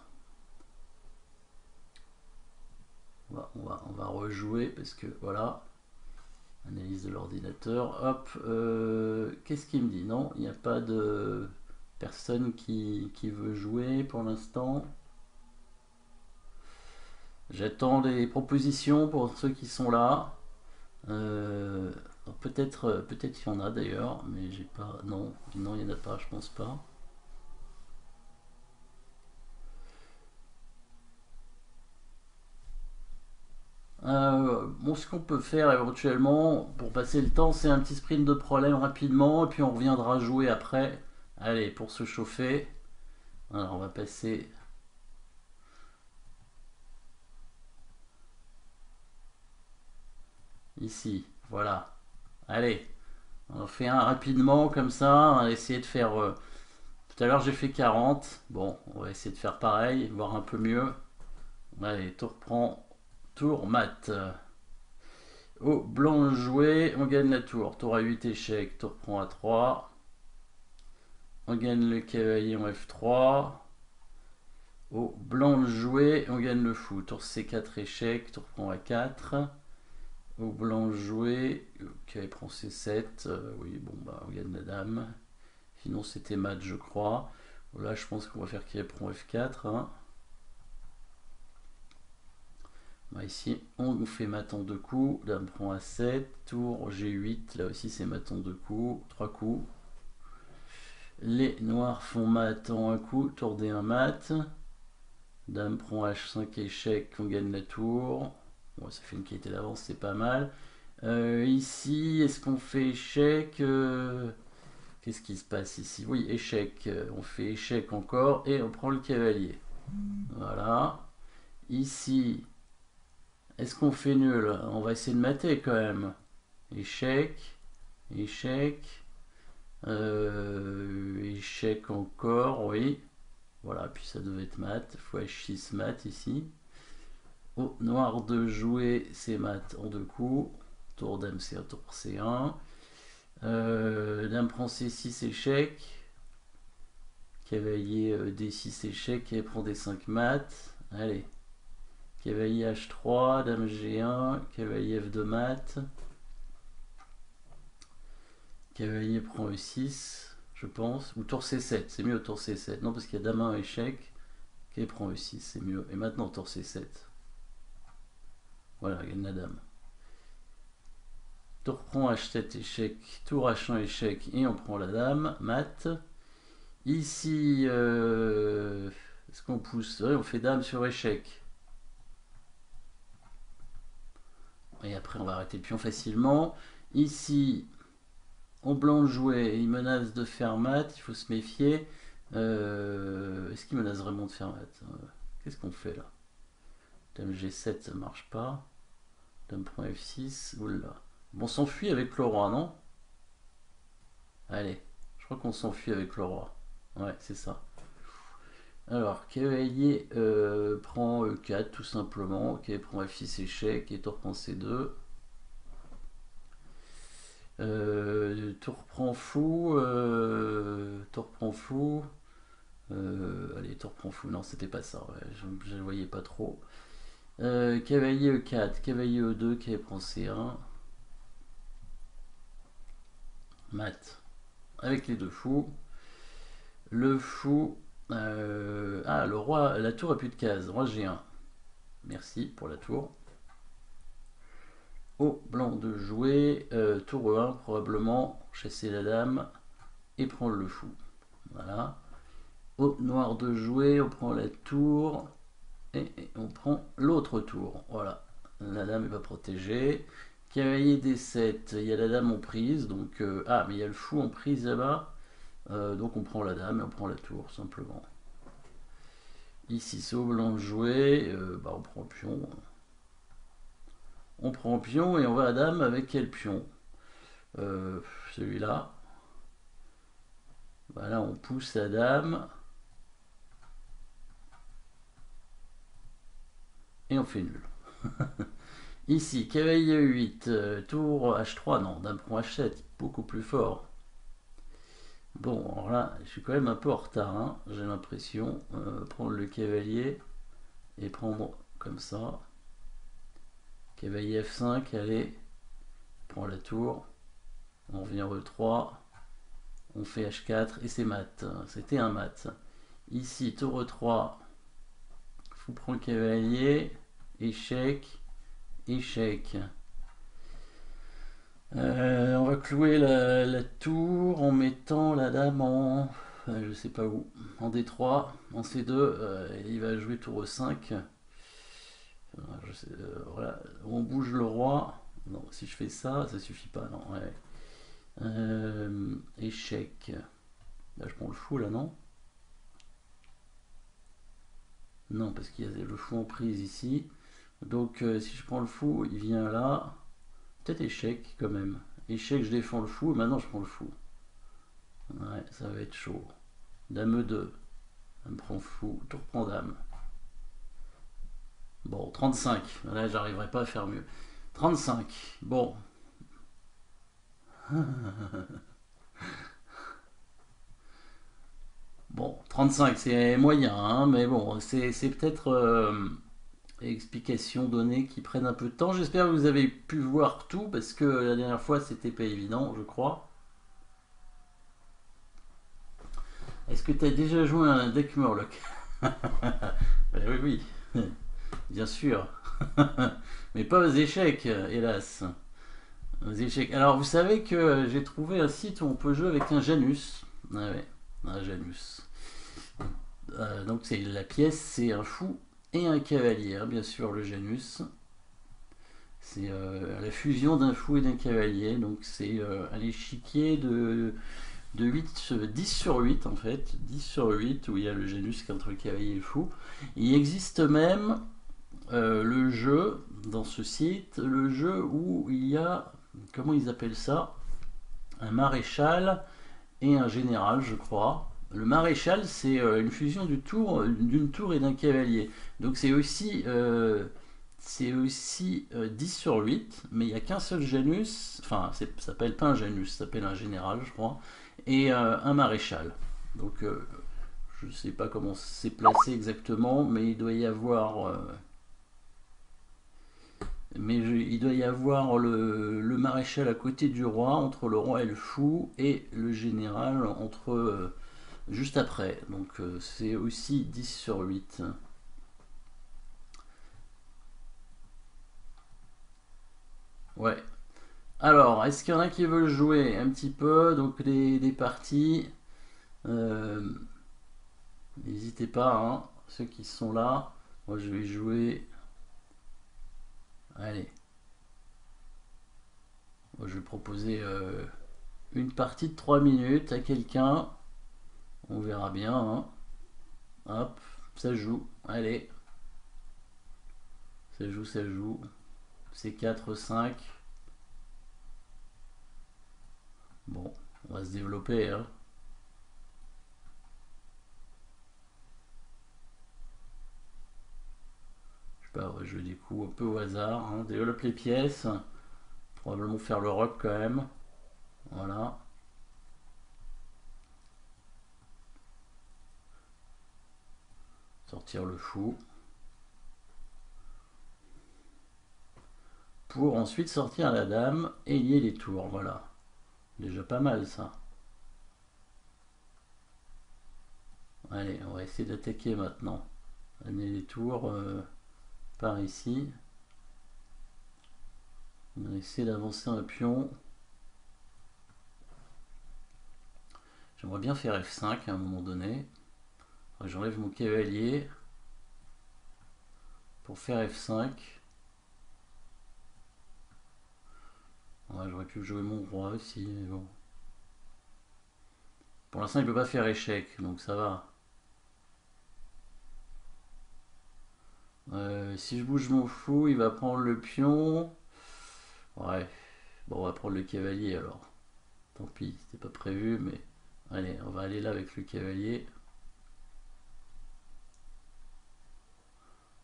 on va rejouer parce que voilà, analyse de l'ordinateur. Hop, qu'est-ce qu'il me dit? Non, il n'y a pas de personne qui veut jouer pour l'instant. J'attends les propositions pour ceux qui sont là. Peut-être qu'il y en a d'ailleurs, mais j'ai pas. Non, non, il n'y en a pas, je pense pas. Bon, ce qu'on peut faire éventuellement pour passer le temps, c'est un petit sprint de problème rapidement, et puis on reviendra jouer après. Allez, pour se chauffer. Alors on va passer ici, voilà. Allez, on en fait un rapidement comme ça, on va essayer de faire... tout à l'heure j'ai fait 40, bon, on va essayer de faire pareil, voir un peu mieux. Allez, tour prend, tour mat. Au blanc joué, on gagne la tour. Tour à 8 échecs, tour prend à 3. On gagne le cavalier en F3. Au blanc joué, on gagne le fou. Tour C4 échec, tour prend à 4. Au blanc joué, ok, prend C7. Oui, bon, bah, on gagne la dame. Sinon, c'était mat, je crois. Là, je pense qu'on va faire qu'il prend F4. Hein. Bah, ici, on fait mat en 2 coups. Dame prend A7. Tour G8. Là aussi, c'est mat en 2 coups. 3 coups. Les noirs font mat en 1 coup. Tour D1 mat. Dame prend H5 échec. On gagne la tour. Bon, ça fait une qualité d'avance, c'est pas mal. Ici, est-ce qu'on fait échec Qu'est-ce qui se passe ici? Oui, échec. On fait échec encore et on prend le cavalier. Voilà. Ici, est-ce qu'on fait nul? On va essayer de mater quand même. Échec. Échec. Échec encore, oui. Voilà, puis ça devait être mat. Fois H6 mat ici. Oh, noir de jouer, c'est mat en 2 coups. Tour dame C1, tour C1. Dame prend C6 échec. Cavalier D6 échec. Et prend D5 mat. Allez. Cavalier H3, dame G1, cavalier F2 mat. Cavalier prend E6, je pense. Ou tour C7, c'est mieux tour C7. Non, parce qu'il y a dame 1 échec. Cavalier prend E6, c'est mieux. Et maintenant tour C7. Voilà, gagne la dame. Tour prend H7 échec, tour H1 échec et on prend la dame, mat. Ici, est-ce qu'on pousse? Ouais, on fait dame sur échec. Et après on va arrêter le pion facilement. Ici, en blanc joué, il menace de faire mat, il faut se méfier. Est-ce qu'il menace vraiment de faire mat? Qu'est-ce qu'on fait là? Dame G7, ça marche pas. Dame prend F6, oula. Bon, on s'enfuit avec le roi, non? Allez, je crois qu'on s'enfuit avec le roi. Ouais, c'est ça. Alors, cavalier prend E4 tout simplement. Ok, prend F6 échec et tour prend C2. Tour prend fou. Tour prend fou. Allez, tour prend fou. Non, c'était pas ça. Ouais, je ne voyais pas trop. Cavalier E4, cavalier E2, cavalier prend C1. Mat. Avec les deux fous. Le fou. Ah, le roi, la tour a plus de cases. Roi G1. Merci pour la tour. Au blanc de jouer. Tour E1, probablement. Chasser la dame. Et prendre le fou. Voilà. Au noir de jouer, on prend la tour. Et on prend l'autre tour. Voilà. La dame n'est pas protégée. Cavalier D7. Il y a la dame en prise. Donc, ah, mais il y a le fou en prise là-bas. Donc on prend la dame et on prend la tour simplement. Ici c'est au blanc joué, bah on prend pion. On prend pion et on va à dame avec quel pion? Celui-là. Voilà, on pousse à dame. Et on fait nul. Ici, cavalier 8, tour H3, non, dame prend H7, beaucoup plus fort. Bon, alors là, je suis quand même un peu en retard, hein, j'ai l'impression. Prendre le cavalier et prendre comme ça. Cavalier F5, allez, on prend la tour. On revient E3. On fait H4 et c'est mat. C'était un mat. Ici, tour E3. Fou prend le cavalier. Échec. Échec. On va clouer la tour en mettant la dame en je sais pas où, en D3, en C2, il va jouer tour E5. Voilà, on bouge le roi. Non, si je fais ça, ça suffit pas, non. Ouais. Échec. Là, je prends le fou là, non? Non, parce qu'il y a le fou en prise ici. Donc si je prends le fou, il vient là. Peut-être échec quand même. Échec, je défends le fou, et maintenant je prends le fou. Ouais, ça va être chaud. Dame 2. Elle me prend fou. Tour prend dame. Bon, 35. Là, j'arriverai pas à faire mieux. 35. Bon. Bon, 35, c'est moyen, hein, mais bon, c'est peut-être explications données qui prennent un peu de temps. J'espère que vous avez pu voir tout, parce que la dernière fois, c'était pas évident, je crois. Est-ce que tu as déjà joué à un deck Murloc? Ben oui, oui, bien sûr. Mais pas aux échecs, hélas. Aux échecs. Alors, vous savez que j'ai trouvé un site où on peut jouer avec un Janus. Ah ouais, un Janus. Donc, c'est la pièce, c'est un fou et un cavalier, hein, bien sûr, le Janus. C'est la fusion d'un fou et d'un cavalier. Donc, c'est un échiquier de 8, 10 sur 8 en fait, 10 sur 8 où il y a le Janus qui est entre le cavalier et le fou. Il existe même le jeu dans ce site, le jeu où il y a, comment ils appellent ça, un maréchal et un général, je crois. Le maréchal, c'est une fusion d'une tour et d'un cavalier. Donc c'est aussi 10 sur 8, mais il n'y a qu'un seul Janus, enfin, ça s'appelle pas un Janus, ça s'appelle un général, je crois, et un maréchal. Donc, je ne sais pas comment c'est placé exactement, mais il doit y avoir il doit y avoir le maréchal à côté du roi, entre le roi et le fou, et le général juste après. Donc c'est aussi 10 sur 8. Ouais. Alors, est-ce qu'il y en a qui veulent jouer un petit peu? Donc des parties. Euh, N'hésitez pas, hein, ceux qui sont là. Moi je vais jouer. Allez. Moi, je vais proposer une partie de 3 minutes à quelqu'un. On verra bien, hein. Hop, ça joue. Allez, ça joue, ça joue. C'est 4, 5. Bon, on va se développer, hein. Je sais pas, on va jouer des coups un peu au hasard, hein. Développe les pièces. Probablement faire le rock quand même. Voilà. Sortir le fou. Pour ensuite sortir la dame et lier les tours. Voilà. Déjà pas mal ça. Allez, on va essayer d'attaquer maintenant. Lier les tours par ici. On va essayer d'avancer un pion. J'aimerais bien faire F5 à un moment donné. J'enlève mon cavalier pour faire F5. Ouais, j'aurais pu jouer mon roi aussi, mais bon. Pour l'instant, il peut pas faire échec, donc ça va. Si je bouge mon fou, il va prendre le pion. Ouais. Bon, on va prendre le cavalier alors. Tant pis, c'était pas prévu, mais allez, on va aller là avec le cavalier.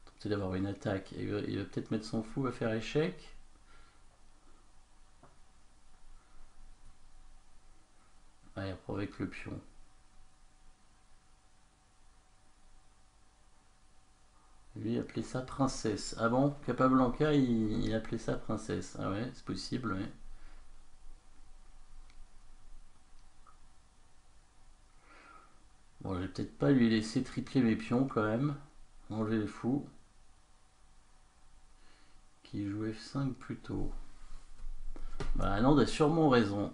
Tenter d'avoir une attaque. Il va peut-être mettre son fou à faire échec. Allez, après avec le pion. Lui, il appelait ça princesse. Ah bon, Capablanca, il appelait ça princesse. Ah ouais, c'est possible, ouais. Bon, je vais peut-être pas lui laisser tripler mes pions quand même. Manger les fous. Qui joue F5 plutôt. Bah non, a sûrement raison.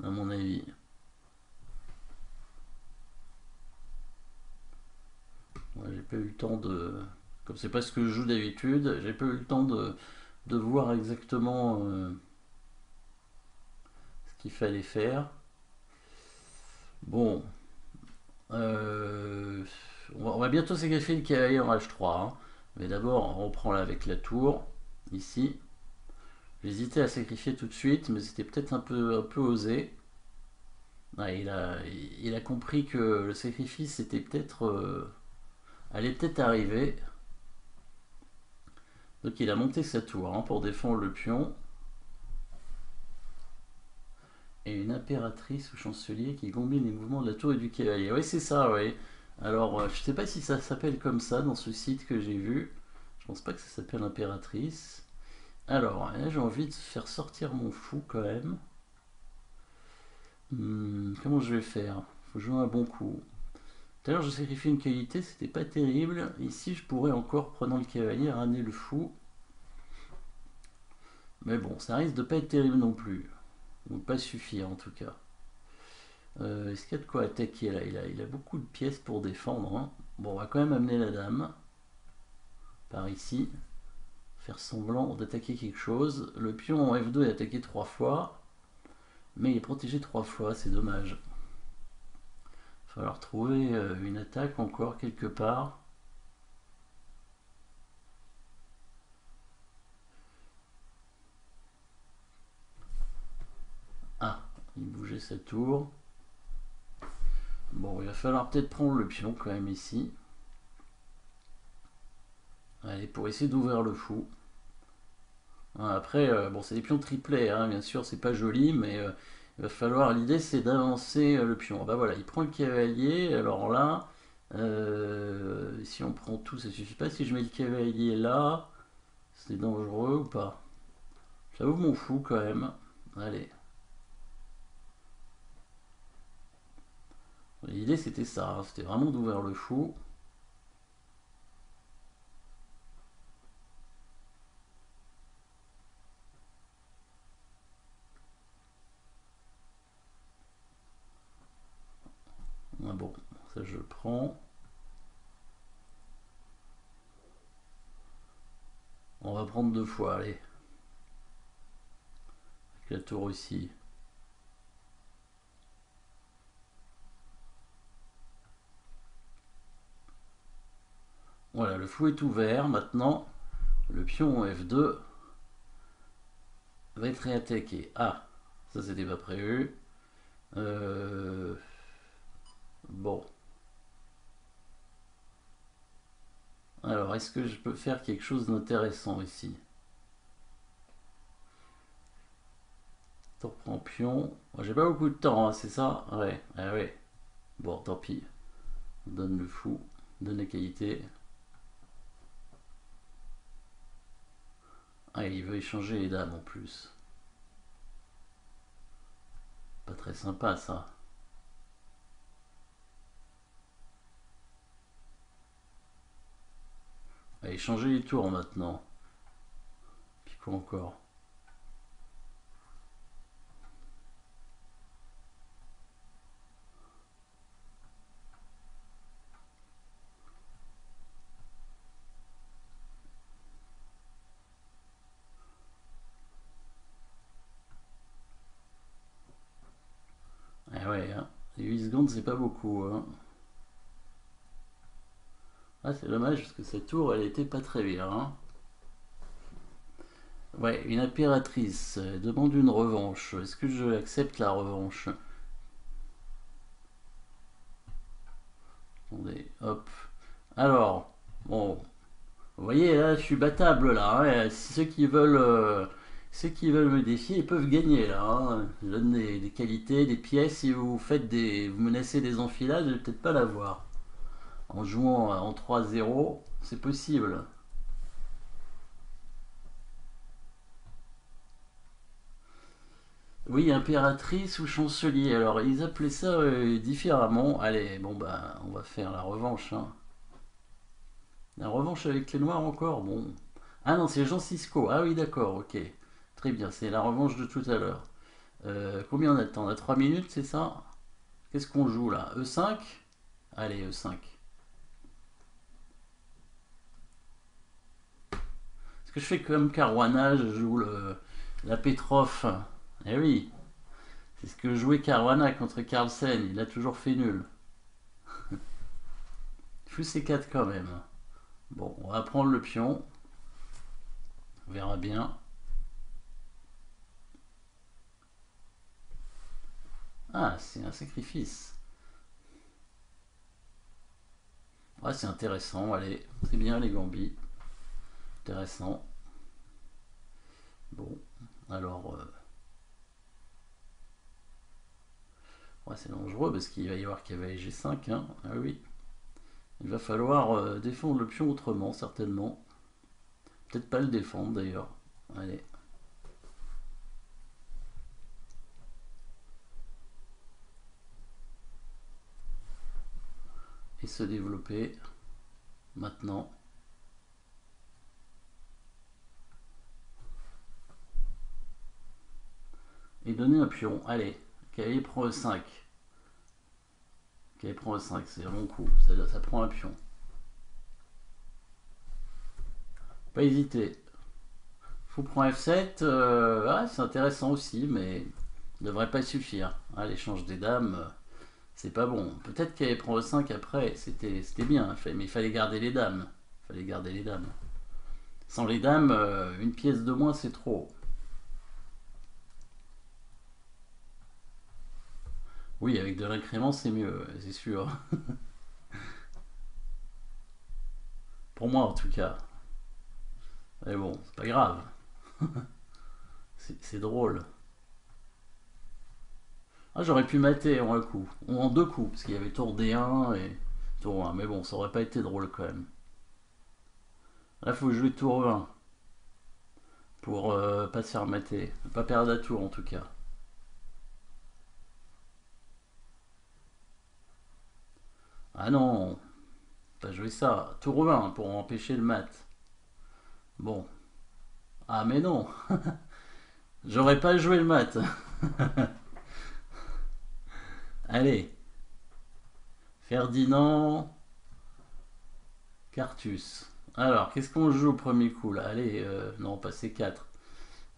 À mon avis. Ouais, j'ai pas eu le temps de. Comme c'est pas ce que je joue d'habitude, j'ai pas eu le temps de voir exactement ce qu'il fallait faire. Bon, on va bientôt sacrifier le cavalier en H3. Hein. Mais d'abord, on reprend là avec la tour, ici. J'hésitais à sacrifier tout de suite, mais c'était peut-être un peu osé. Ouais, il a compris que le sacrifice était peut-être, allait peut-être arriver. Donc il a monté sa tour hein, pour défendre le pion. Et une impératrice ou chancelier qui combine les mouvements de la tour et du cavalier. Oui, c'est ça, oui. Alors, je sais pas si ça s'appelle comme ça dans ce site que j'ai vu. Je pense pas que ça s'appelle impératrice. Alors, là, j'ai envie de faire sortir mon fou quand même. Comment je vais faire? Faut jouer un bon coup. Tout à l'heure, je sacrifié une qualité, c'était pas terrible. Ici, je pourrais encore, prenant le cavalier, ramener le fou. Mais bon, ça risque de pas être terrible non plus. Ou pas suffire en tout cas. Est-ce qu'il y a de quoi attaquer là il a beaucoup de pièces pour défendre. Hein. Bon, on va quand même amener la dame. Par ici. Faire semblant d'attaquer quelque chose. Le pion en F2 est attaqué 3 fois. Mais il est protégé 3 fois, c'est dommage. Il va falloir trouver une attaque encore quelque part. Ah, il bougeait sa tour. Bon, il va falloir peut-être prendre le pion quand même ici. Allez, pour essayer d'ouvrir le fou. Après, bon, c'est des pions triplés, hein, bien sûr, c'est pas joli, mais il va falloir. L'idée, c'est d'avancer le pion. Bah voilà, il prend le cavalier. Alors là, si on prend tout, ça suffit pas. Si je mets le cavalier là, c'est dangereux ou pas? Ça ouvre mon fou quand même. Allez. L'idée, c'était ça. Hein, c'était vraiment d'ouvrir le fou. Ah bon, ça je prends. On va prendre 2 fois, allez. Avec la tour aussi. Voilà, le fou est ouvert. Maintenant, le pion F2 va être réattaqué. Ah, ça c'était pas prévu. Bon. Alors, est-ce que je peux faire quelque chose d'intéressant ici? Tour prend pion. J'ai pas beaucoup de temps, hein, c'est ça? Ouais, ah ouais. Bon, tant pis. On donne le fou, on donne la qualité. Ah, il veut échanger les dames en plus. Pas très sympa ça. On va échanger les tours maintenant. Puis quoi encore? Ah ouais, hein. Les 8 secondes, c'est pas beaucoup. Hein. Ah, c'est dommage parce que cette tour, elle était pas très bien. Hein. Ouais, une impératrice demande une revanche. Est-ce que je accepte la revanche? Attendez, hop. Alors, bon, vous voyez là, je suis battable là. Hein. Ceux qui veulent me défier, ils peuvent gagner là. Hein. Je donne des qualités, des pièces. Si vous faites vous menacez des enfilades, je vais peut-être pas l'avoir. En jouant en 3-0, c'est possible. Oui, impératrice ou chancelier. Alors, ils appelaient ça différemment. Allez, bon, bah, on va faire la revanche. Hein. La revanche avec les noirs encore. Bon. Ah non, c'est Jean Cisco. Ah oui, d'accord, ok. Très bien, c'est la revanche de tout à l'heure. Combien on attend? On a 3 minutes, c'est ça? Qu'est-ce qu'on joue là? E5? Allez, E5. Est-ce que je fais comme Caruana? Je joue la Petrov. Eh oui, c'est ce que jouait Caruana contre Carlsen. Il a toujours fait nul. Fou C4 quand même. Bon, on va prendre le pion. On verra bien. Ah, c'est un sacrifice. Ouais, c'est intéressant, allez. C'est bien les gambits. Intéressant. Bon, alors... ouais, c'est dangereux parce qu'il va y avoir cavalier G5. Hein. Ah oui. Il va falloir défendre le pion autrement, certainement. Peut-être pas le défendre d'ailleurs. Allez. Et se développer maintenant. Et donner un pion. Allez. Cavalier prend E5. Cavalier prend E5, c'est un bon coup. Ça prend un pion. Pas hésiter. Fou prend F7. Ouais, c'est intéressant aussi, mais ne devrait pas suffire. Ah, l'échange des dames, c'est pas bon. Peut-être qu'elle prend E5 après, c'était bien, mais il fallait garder les dames. Fallait garder les dames. Sans les dames, une pièce de moins, c'est trop. Oui, avec de l'incrément, c'est mieux, c'est sûr. Pour moi, en tout cas. Mais bon, c'est pas grave. C'est drôle. Ah, j'aurais pu mater en un coup. Ou en deux coups, parce qu'il y avait tour D1 et tour 1. Mais bon, ça aurait pas été drôle quand même. Là, faut jouer tour 1 pour pas se faire mater. Pas perdre la tour en tout cas. Ah non, pas jouer ça. Tour 20 pour empêcher le mat. Bon. Ah mais non, j'aurais pas joué le mat. Allez, Ferdinand, Cartus. Alors, qu'est-ce qu'on joue au premier coup là? Allez, non, pas C4.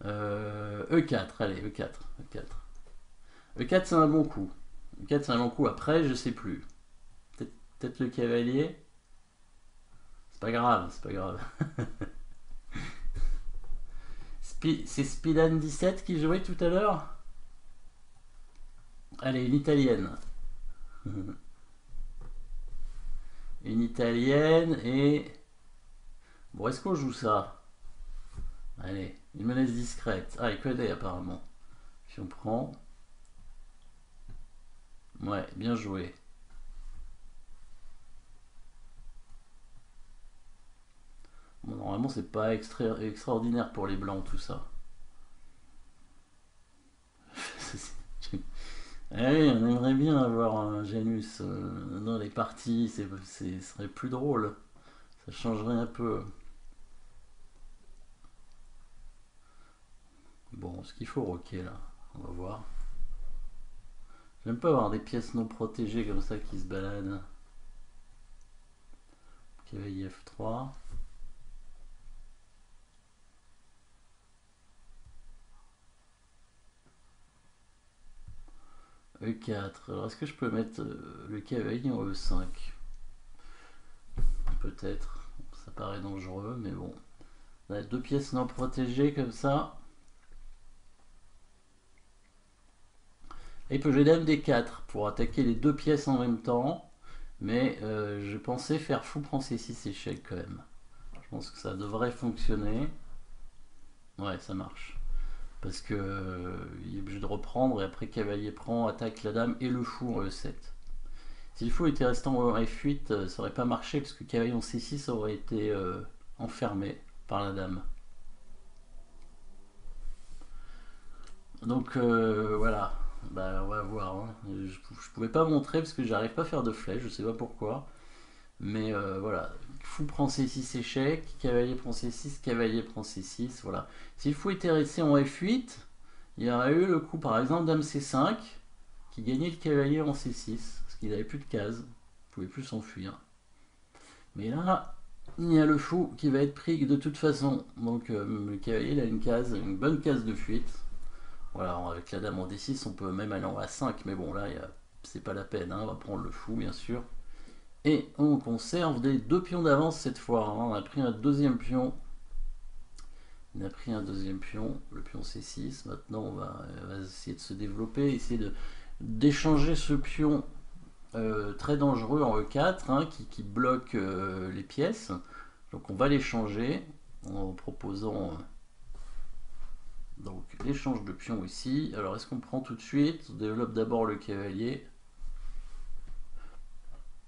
E4, allez, E4. E4, E4 c'est un bon coup. E4 c'est un bon coup. Après, je sais plus. Peut-être le cavalier. C'est pas grave, c'est pas grave. C'est Spidan 17 qui jouait tout à l'heure. Allez, une italienne. Une italienne et... Bon, est-ce qu'on joue ça? Allez, une menace discrète. Ah, il connaît apparemment. Si on prend... Ouais, bien joué. Bon, normalement, c'est pas extraordinaire pour les blancs, tout ça. Eh, on aimerait bien avoir un Janus dans les parties, ce serait plus drôle. Ça changerait un peu. Bon, ce qu'il faut roquer là, on va voir. J'aime pas avoir des pièces non protégées comme ça qui se baladent. Cavalier F3. E4. Alors est-ce que je peux mettre le cavalier en E5? Peut-être. Ça paraît dangereux, mais bon. On a deux pièces non protégées comme ça. Et il peut jouer Dame D4 pour attaquer les deux pièces en même temps. Mais je pensais faire fou prend C6 échec quand même. Je pense que ça devrait fonctionner. Ouais, ça marche. Parce que il est obligé de reprendre et après cavalier prend, attaque la dame et le fou en E7. Si le fou était resté en F8, ça aurait pas marché parce que cavalier en C6 aurait été enfermé par la dame. Donc voilà, bah, on va voir. Hein. Je pouvais pas montrer parce que j'arrive pas à faire de flèche, je sais pas pourquoi. Mais voilà, fou prend C6 échec, cavalier prend C6, cavalier prend C6, voilà. Si le fou était resté en F8, il y aurait eu le coup par exemple dame C5 qui gagnait le cavalier en C6 parce qu'il n'avait plus de cases, il pouvait plus s'enfuir. Mais là, il y a le fou qui va être pris de toute façon. Donc le cavalier il a une case, une bonne case de fuite. Voilà, avec la dame en D6, on peut même aller en A5, mais bon là, c'est pas la peine, hein, on va prendre le fou bien sûr. Et on conserve des 2 pions d'avance cette fois, hein. On a pris un deuxième pion. On a pris un deuxième pion, le pion C6. Maintenant, on va essayer de se développer, essayer d'échanger ce pion très dangereux en E4, hein, qui bloque les pièces. Donc on va l'échanger en proposant donc l'échange de pions ici. Alors est-ce qu'on prend tout de suite? On développe d'abord le cavalier.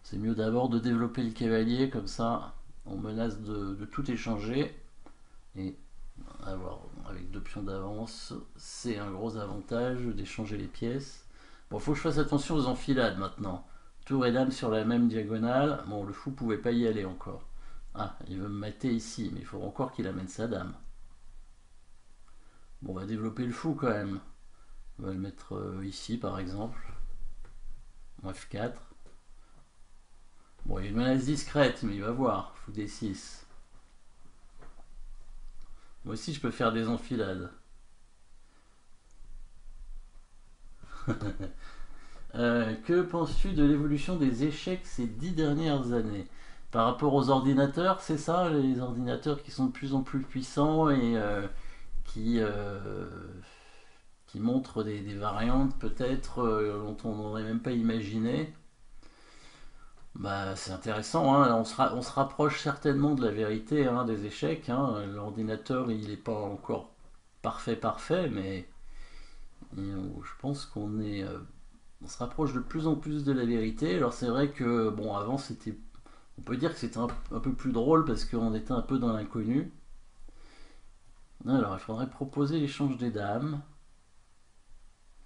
C'est mieux d'abord de développer le cavalier, comme ça on menace de tout échanger. Et avoir avec 2 pions d'avance, c'est un gros avantage d'échanger les pièces. Bon, faut que je fasse attention aux enfilades maintenant. Tour et dame sur la même diagonale. Bon, le fou pouvait pas y aller encore. Ah, il veut me mater ici, mais il faut encore qu'il amène sa dame. Bon, on va développer le fou quand même. On va le mettre ici par exemple. F4. Bon, il y a une menace discrète, mais il va voir. Fou D6. Moi aussi, je peux faire des enfilades. Que penses-tu de l'évolution des échecs ces 10 dernières années? Par rapport aux ordinateurs, c'est ça, les ordinateurs qui sont de plus en plus puissants et qui, euh, qui montrent des variantes peut-être dont on n'aurait même pas imaginé. Bah, c'est intéressant, hein. On se rapproche certainement de la vérité, hein, des échecs, hein. L'ordinateur, il n'est pas encore parfait, mais je pense on se rapproche de plus en plus de la vérité. Alors c'est vrai que bon, avant on peut dire que c'était un peu plus drôle parce qu'on était un peu dans l'inconnu. Alors il faudrait proposer l'échange des dames,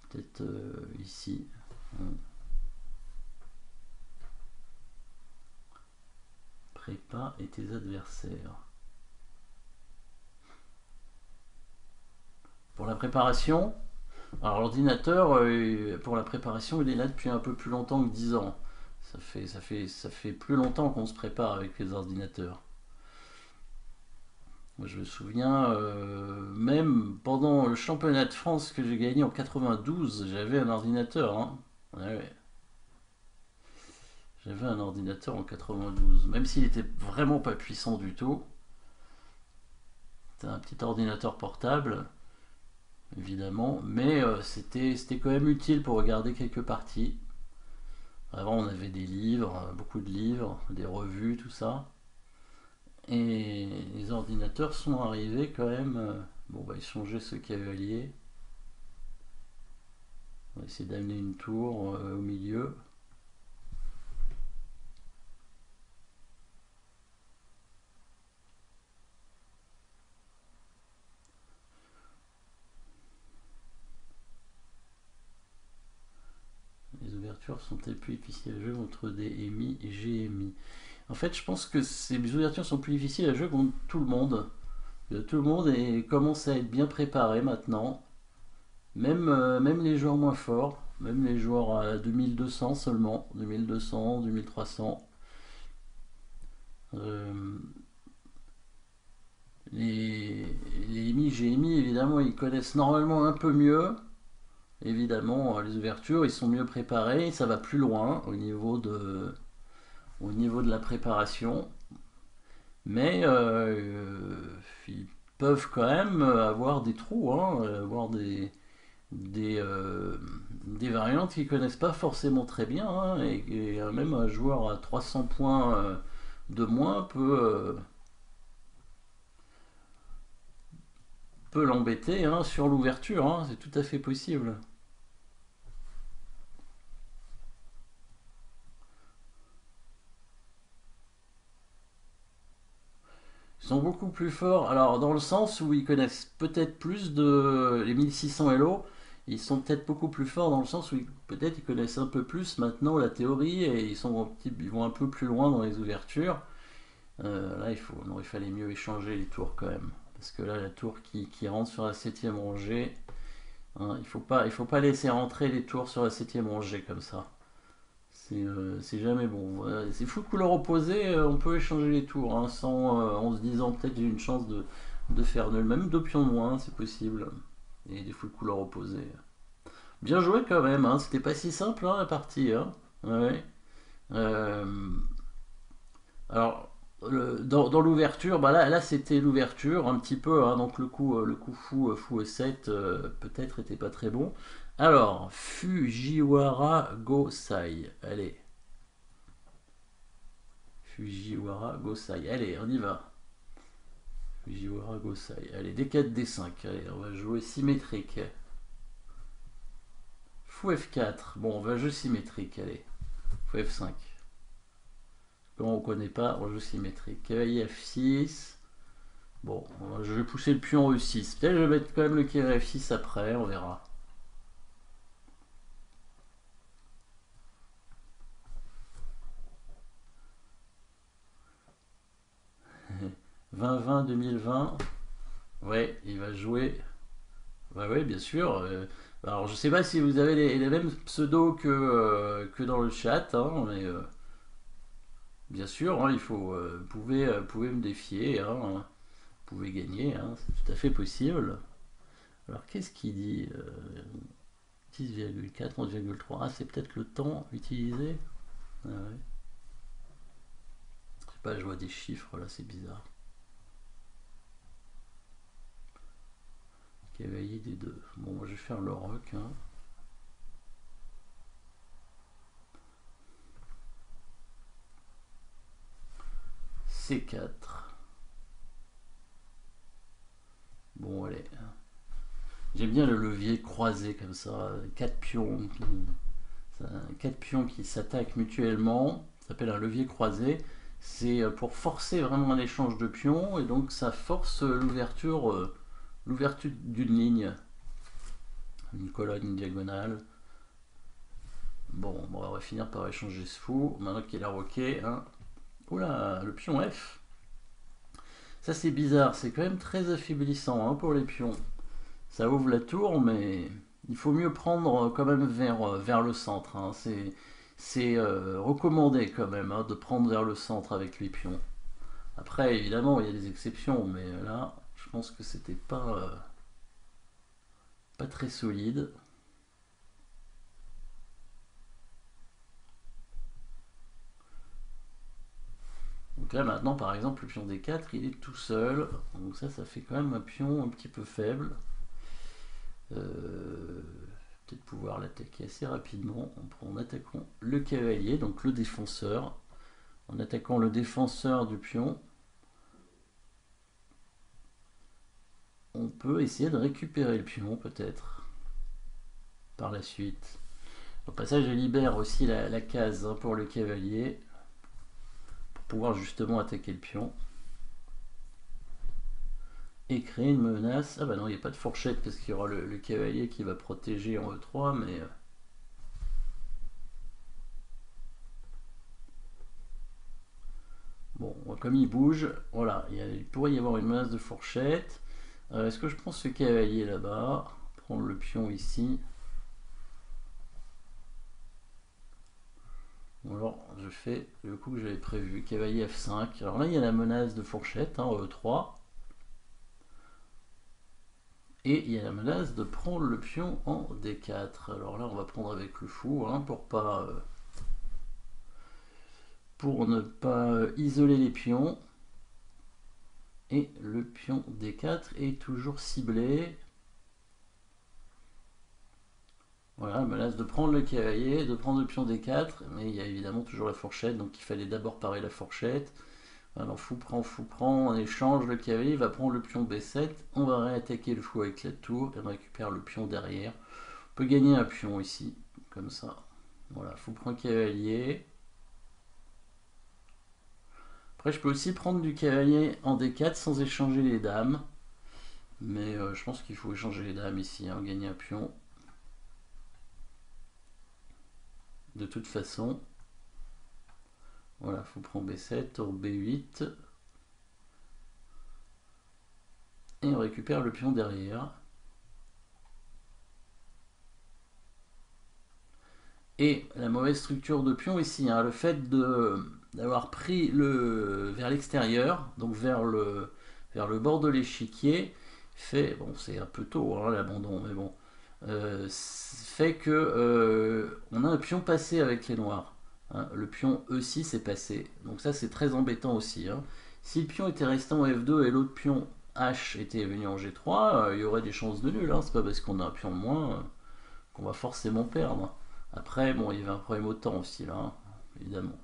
peut-être ici. Prépa et tes adversaires. Pour la préparation, alors l'ordinateur, pour la préparation, il est là depuis un peu plus longtemps que 10 ans. Ça fait plus longtemps qu'on se prépare avec les ordinateurs. Moi, je me souviens, même pendant le championnat de France que j'ai gagné en 92, j'avais un ordinateur, hein. Ouais, j'avais un ordinateur en 92, même s'il était vraiment pas puissant du tout. C'était un petit ordinateur portable, évidemment, mais c'était quand même utile pour regarder quelques parties. Avant, on avait des livres, beaucoup de livres, des revues, tout ça. Et les ordinateurs sont arrivés quand même. Bon, on va échanger ce cavalier. On va essayer d'amener une tour au milieu. Les ouvertures sont-elles plus difficiles à jouer contre des MI et GMI? En fait, je pense que ces ouvertures sont plus difficiles à jouer contre tout le monde. Tout le monde commence à être bien préparé maintenant. Même les joueurs moins forts, même les joueurs à 2200 seulement, 2200, 2300. Euh, les, les MI, GMI, évidemment, ils connaissent normalement un peu mieux. Évidemment, les ouvertures, ils sont mieux préparés, ça va plus loin au niveau de la préparation. Mais ils peuvent quand même avoir des trous, hein, avoir des, euh, des variantes qu'ils connaissent pas forcément très bien, hein, et même un joueur à 300 points de moins peut l'embêter, hein, sur l'ouverture, hein, c'est tout à fait possible. Ils sont beaucoup plus forts, alors dans le sens où ils connaissent peut-être plus de les 1600 Hello, ils sont peut-être beaucoup plus forts dans le sens où peut-être ils connaissent un peu plus maintenant la théorie et ils vont un peu plus loin dans les ouvertures. Là, non, il fallait mieux échanger les tours quand même. Parce que là, la tour qui rentre sur la septième rangée, hein, il faut pas laisser rentrer les tours sur la septième rangée comme ça. C'est jamais bon. Voilà, c'est fou de couleur opposée, on peut échanger les tours, hein, en se disant peut-être j'ai une chance de faire nul. Même deux pions de moins, c'est possible. Et des fous de couleur opposée. Bien joué quand même, hein, c'était pas si simple, hein, la partie, hein. Ouais. Euh, Alors, dans l'ouverture, bah là c'était l'ouverture un petit peu, hein, donc le coup fou E7 peut-être était pas très bon. Alors, Fujiwara Gosai, allez, Fujiwara Gosai, allez, on y va. Fujiwara Gosai, allez, D4, D5, allez, on va jouer symétrique. Fou F4, bon, on va jouer symétrique, allez, Fou F5. Quand on connaît pas, on joue symétrique. Cavalier F6. Bon, je vais pousser le pion en E6. Peut-être je vais mettre quand même le cavalier F6 après, on verra. « 2020, 2020. Ouais, il va jouer. Bah ouais, bien sûr. Alors, je sais pas si vous avez les mêmes pseudos que dans le chat, hein, mais bien sûr, hein, il faut, pouvez me défier, hein, vous pouvez gagner, hein, c'est tout à fait possible. Alors, qu'est-ce qu'il dit 10,4, 11,3. Ah, c'est peut-être le temps utilisé. Ah ouais. Je sais pas, je vois des chiffres là, c'est bizarre. Cavalier des deux. Bon, moi je vais faire le roc. Hein. C4. Bon, allez. J'aime bien le levier croisé comme ça. 4 pions. 4 pions qui s'attaquent mutuellement. Ça s'appelle un levier croisé. C'est pour forcer vraiment un échange de pions. Et donc ça force l'ouverture d'une ligne. Une colonne, une diagonale. Bon, on va finir par échanger ce fou. Maintenant qu'il a roqué. Hein. Oula, le pion F. Ça c'est bizarre, c'est quand même très affaiblissant hein, pour les pions. Ça ouvre la tour, mais il faut mieux prendre quand même vers le centre. Hein. C'est recommandé quand même hein, de prendre vers le centre avec les pions. Après, évidemment, il y a des exceptions, mais là, je pense que c'était pas très solide. Donc là, maintenant, par exemple, le pion D4, il est tout seul. Donc ça fait quand même un pion un petit peu faible. Peut-être pouvoir l'attaquer assez rapidement en attaquant le cavalier, donc le défenseur. En attaquant le défenseur du pion, on peut essayer de récupérer le pion peut-être par la suite. Au passage, je libère aussi la case hein, pour le cavalier pour pouvoir justement attaquer le pion et créer une menace. Ah bah non, il n'y a pas de fourchette parce qu'il y aura le cavalier qui va protéger en E3, mais bon, comme il bouge, voilà, il pourrait y avoir une menace de fourchette. Est-ce que je prends ce cavalier là-bas, prendre le pion ici, ou alors je fais le coup que j'avais prévu, cavalier F5. Alors là il y a la menace de fourchette, hein, E3. Et il y a la menace de prendre le pion en D4. Alors là on va prendre avec le fou, hein, pour ne pas isoler les pions. Et le pion D4 est toujours ciblé. Voilà, menace de prendre le cavalier, de prendre le pion D4, mais il y a évidemment toujours la fourchette, donc il fallait d'abord parer la fourchette. Alors fou prend, en échange le cavalier va prendre le pion B7, on va réattaquer le fou avec la tour et on récupère le pion derrière. On peut gagner un pion ici, comme ça. Voilà, fou prend cavalier. Après je peux aussi prendre du cavalier en D4 sans échanger les dames. Mais je pense qu'il faut échanger les dames ici, hein, gagner un pion. De toute façon. Voilà, fou prend B7, tour B8. Et on récupère le pion derrière. Et la mauvaise structure de pion ici, hein, le fait d'avoir pris vers l'extérieur, donc vers le bord de l'échiquier, fait, bon c'est un peu tôt hein, l'abandon, mais bon, fait que on a un pion passé avec les noirs. Hein, le pion E6 est passé. Donc ça, c'est très embêtant aussi. Hein. Si le pion était resté en F2 et l'autre pion H était venu en G3, il y aurait des chances de nul. Hein. C'est pas parce qu'on a un pion de moins qu'on va forcément perdre. Après, bon, il y avait un problème au temps aussi, là, hein, évidemment.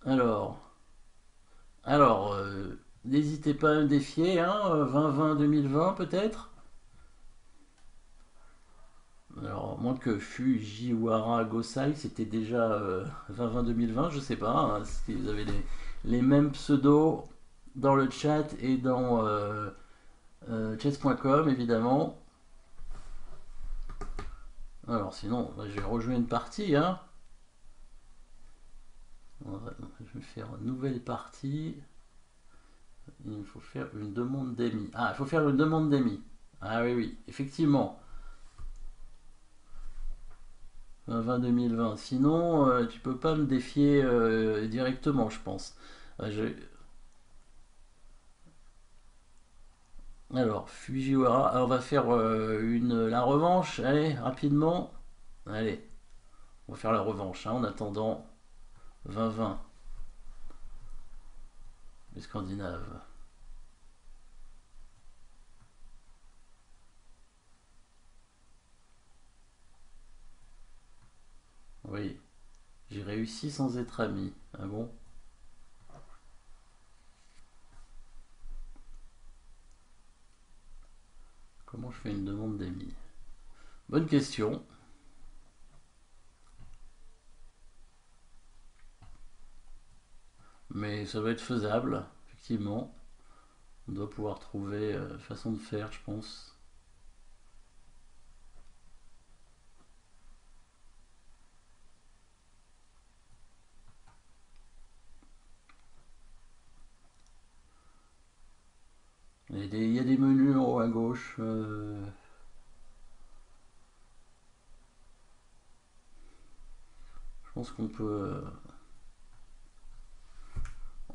Alors, n'hésitez pas à me défier, hein, 2020-2020 peut-être. Alors, moins que Fujiwara Gosai, c'était déjà 2020-2020, je sais pas, hein, si vous avez les mêmes pseudos dans le chat et dans chess.com évidemment. Alors sinon, je vais rejouer une partie, hein. Je vais faire une nouvelle partie. Il faut faire une demande d'émis. Ah, il faut faire une demande d'émis. Ah oui, oui, effectivement. 2020-2020. Sinon, tu peux pas me défier directement, je pense. Alors, Fujiwara. Alors, on va faire la revanche. Allez, rapidement. Allez, on va faire la revanche, hein, en attendant 2020. Les Scandinaves. Oui, j'ai réussi sans être ami. Ah bon? Comment je fais une demande d'amis? Bonne question. Mais ça doit être faisable, effectivement. On doit pouvoir trouver façon de faire, je pense. Il y a des menus en haut à gauche. Je pense qu'on peut.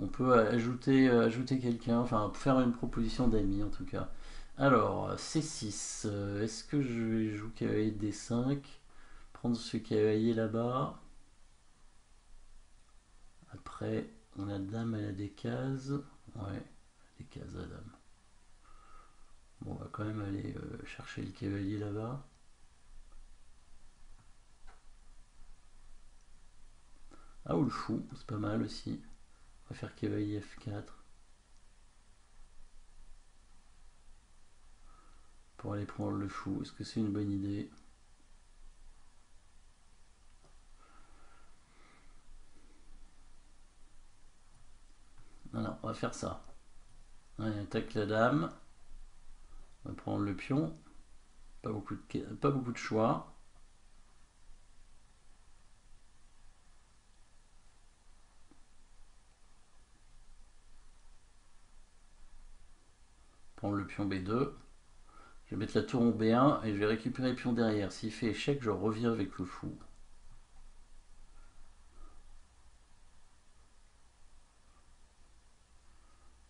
On peut ajouter quelqu'un, enfin faire une proposition d'amis en tout cas. Alors, C6, est-ce que je vais jouer cavalier D5, prendre ce cavalier là-bas. Après, on a dame, elle a des cases. Ouais, des cases à dame. Bon, on va quand même aller chercher le cavalier là-bas. Ah, ou le fou, c'est pas mal aussi. On va faire cavalier F4. Pour aller prendre le fou. Est-ce que c'est une bonne idée? Non, non, on va faire ça. Allez, attaque la dame. On va prendre le pion. Pas beaucoup de choix. Prendre le pion B2. Je vais mettre la tour en B1 et je vais récupérer le pion derrière. S'il fait échec, je reviens avec le fou.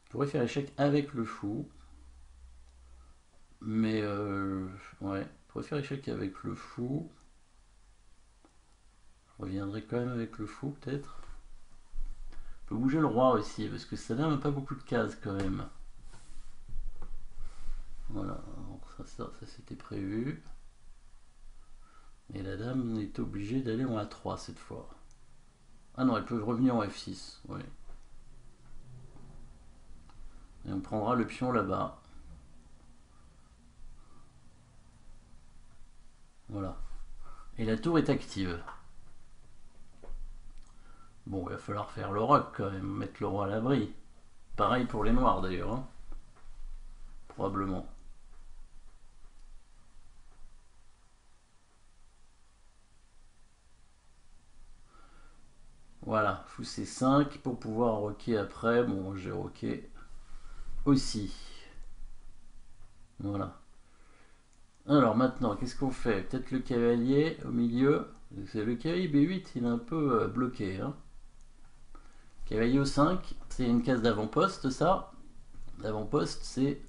Je pourrais faire échec avec le fou. Mais ouais, je pourrais faire échec avec le fou. Je reviendrai quand même avec le fou peut-être. Je peux bouger le roi aussi, parce que ça n'a pas beaucoup de cases quand même. Voilà, donc ça c'était prévu. Et la dame est obligée d'aller en A3 cette fois. Ah non, elle peut revenir en F6, oui. Et on prendra le pion là-bas. Voilà. Et la tour est active. Bon, il va falloir faire le roc quand même, mettre le roi à l'abri. Pareil pour les noirs d'ailleurs, hein. Probablement. Voilà, fou C5 pour pouvoir roquer après. Bon, j'ai roqué aussi. Voilà. Alors maintenant, qu'est-ce qu'on fait? Peut-être le cavalier au milieu. Le cavalier B8, il est un peu bloqué. Hein. Cavalier au 5, c'est une case d'avant-poste, ça. L'avant-poste, c'est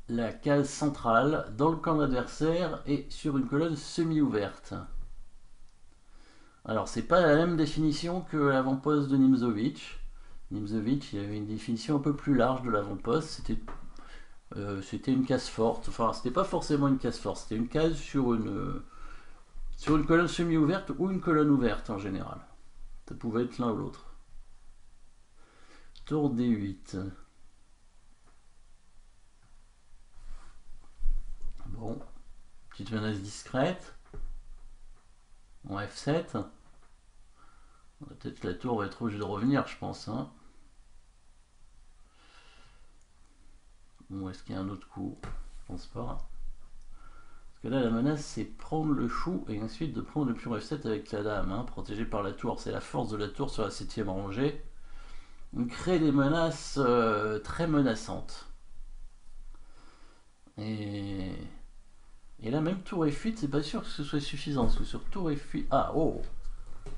la case centrale dans le camp adversaire et sur une colonne semi-ouverte. Alors, c'est pas la même définition que l'avant-poste de Nimzowitsch. Nimzowitsch, il avait une définition un peu plus large de l'avant-poste. C'était une case forte. Enfin, c'était pas forcément une case forte. C'était une case sur une colonne semi-ouverte ou une colonne ouverte en général. Ça pouvait être l'un ou l'autre. Tour D8. Bon. Petite menace discrète. En F7. Peut-être que la tour va être obligée de revenir, je pense. Hein. Ou est-ce qu'il y a un autre coup? Je pense pas. Parce que là, la menace, c'est prendre le fou et ensuite de prendre le pion F7 avec la dame, hein, protégé par la tour. C'est la force de la tour sur la 7ème rangée. On crée des menaces très menaçantes. Et là, même tour F8, c'est pas sûr que ce soit suffisant. Parce que sur tour F8... Ah, oh!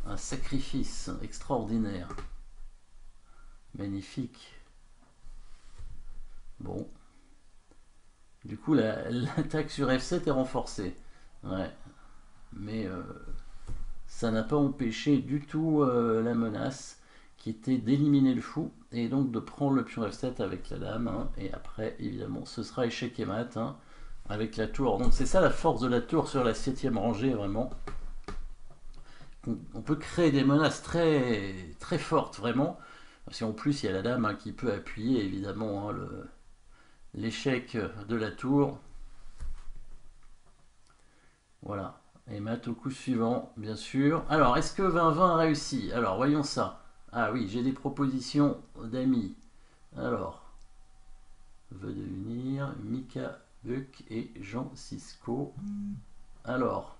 Un sacrifice extraordinaire. Magnifique. Bon. Du coup, l'attaque sur F7 est renforcée. Ouais. Mais ça n'a pas empêché du tout la menace qui était d'éliminer le fou et donc de prendre le pion F7 avec la dame. Hein, et après, évidemment, ce sera échec et mat hein, avec la tour. Donc c'est ça la force de la tour sur la 7ème rangée, vraiment. On peut créer des menaces très, très fortes, vraiment. Si en plus il y a la dame hein, qui peut appuyer, évidemment, hein, l'échec de la tour. Voilà. Et mat au coup suivant, bien sûr. Alors, est-ce que 20-20 a réussi? Alors, voyons ça. Ah oui, j'ai des propositions d'amis. Alors, veut devenir Mika Buck et Jean Cisco. Alors,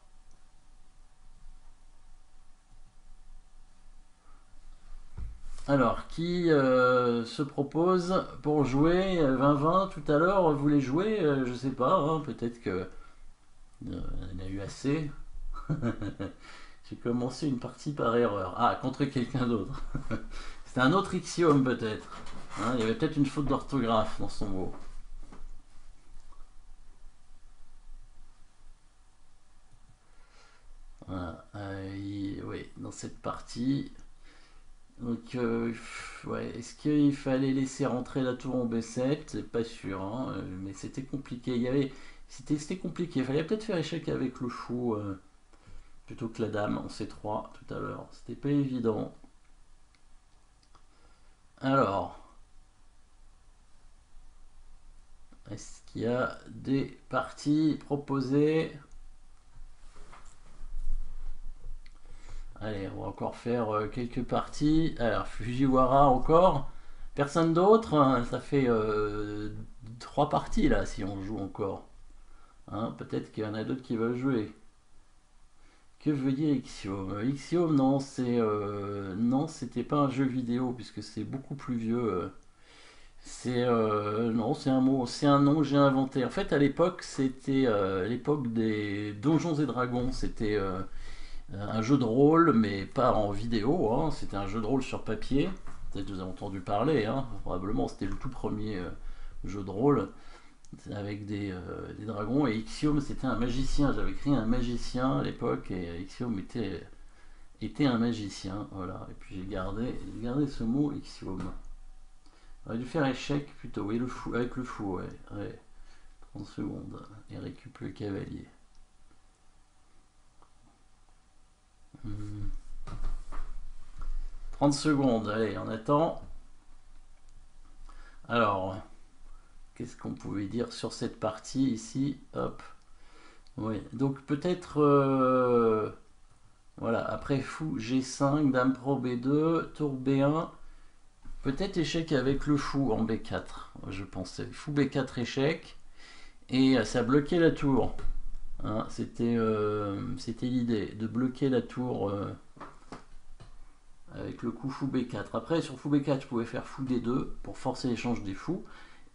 qui se propose pour jouer 20-20 tout à l'heure? Vous voulez jouer? Je sais pas, hein, peut-être que il en a eu assez. J'ai commencé une partie par erreur. Ah, contre quelqu'un d'autre. C'était un autre Ixiome peut-être. Hein, il y avait peut-être une faute d'orthographe dans son mot. Voilà. Oui, dans cette partie. Donc, ouais, est-ce qu'il fallait laisser rentrer la tour en B7? C'est pas sûr, hein, mais c'était compliqué. C'était compliqué. Il fallait peut-être faire échec avec le fou plutôt que la dame en C3 tout à l'heure. C'était pas évident. Alors, est-ce qu'il y a des parties proposées? Allez, on va encore faire quelques parties. Alors, Fujiwara encore. Personne d'autre hein, ça fait 3 parties là si on joue encore. Hein, peut-être qu'il y en a d'autres qui veulent jouer. Que veut dire Ixiome? Ixiome, non, non, c'était pas un jeu vidéo puisque c'est beaucoup plus vieux. Non, c'est un mot, c'est un nom que j'ai inventé. En fait, à l'époque, c'était l'époque des Donjons et Dragons. C'était un jeu de rôle, mais pas en vidéo. Hein. C'était un jeu de rôle sur papier. Peut-être que vous avez entendu parler. Hein. Probablement, c'était le tout premier jeu de rôle avec des dragons. Et Ixiome, c'était un magicien. J'avais créé un magicien à l'époque et Ixiome était un magicien. Voilà. Et puis j'ai gardé ce mot Ixiome. On aurait dû faire échec plutôt. Oui, avec le fou, ouais. 30 secondes. Et récup le cavalier. 30 secondes, allez, on attend. Alors, qu'est-ce qu'on pouvait dire sur cette partie ici? Hop. Oui, donc peut-être... voilà, après fou G5, dame pro B2, tour B1. Peut-être échec avec le fou en B4, je pensais. Fou B4 échec. Et ça bloquait la tour. Hein, c'était l'idée, de bloquer la tour avec le coup fou B4. Après, sur fou B4, je pouvais faire fou D2 pour forcer l'échange des fous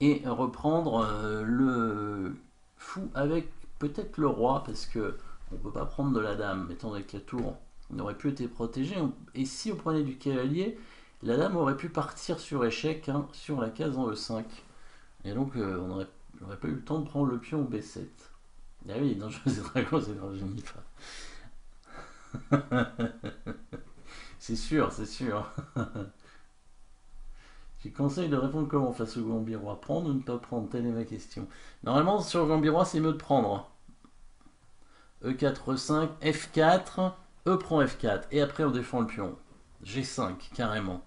et reprendre le fou avec peut-être le roi, parce que on peut pas prendre de la dame, étant donné que la tour n'aurait plus été protégée. Et si on prenait du cavalier, la dame aurait pu partir sur échec hein, sur la case en E5. Et donc, on aurait J'aurais pas eu le temps de prendre le pion B7. Ah oui, non, je sais dragon, c'est quand je n'y pas. C'est sûr, c'est sûr. Tu conseilles de répondre comment face au Gambirois? Prendre ou ne pas prendre? Telle est ma question. Normalement, sur le Gambirois, c'est mieux de prendre. E4, E5, F4, E prend F4. Et après, on défend le pion. G5, carrément.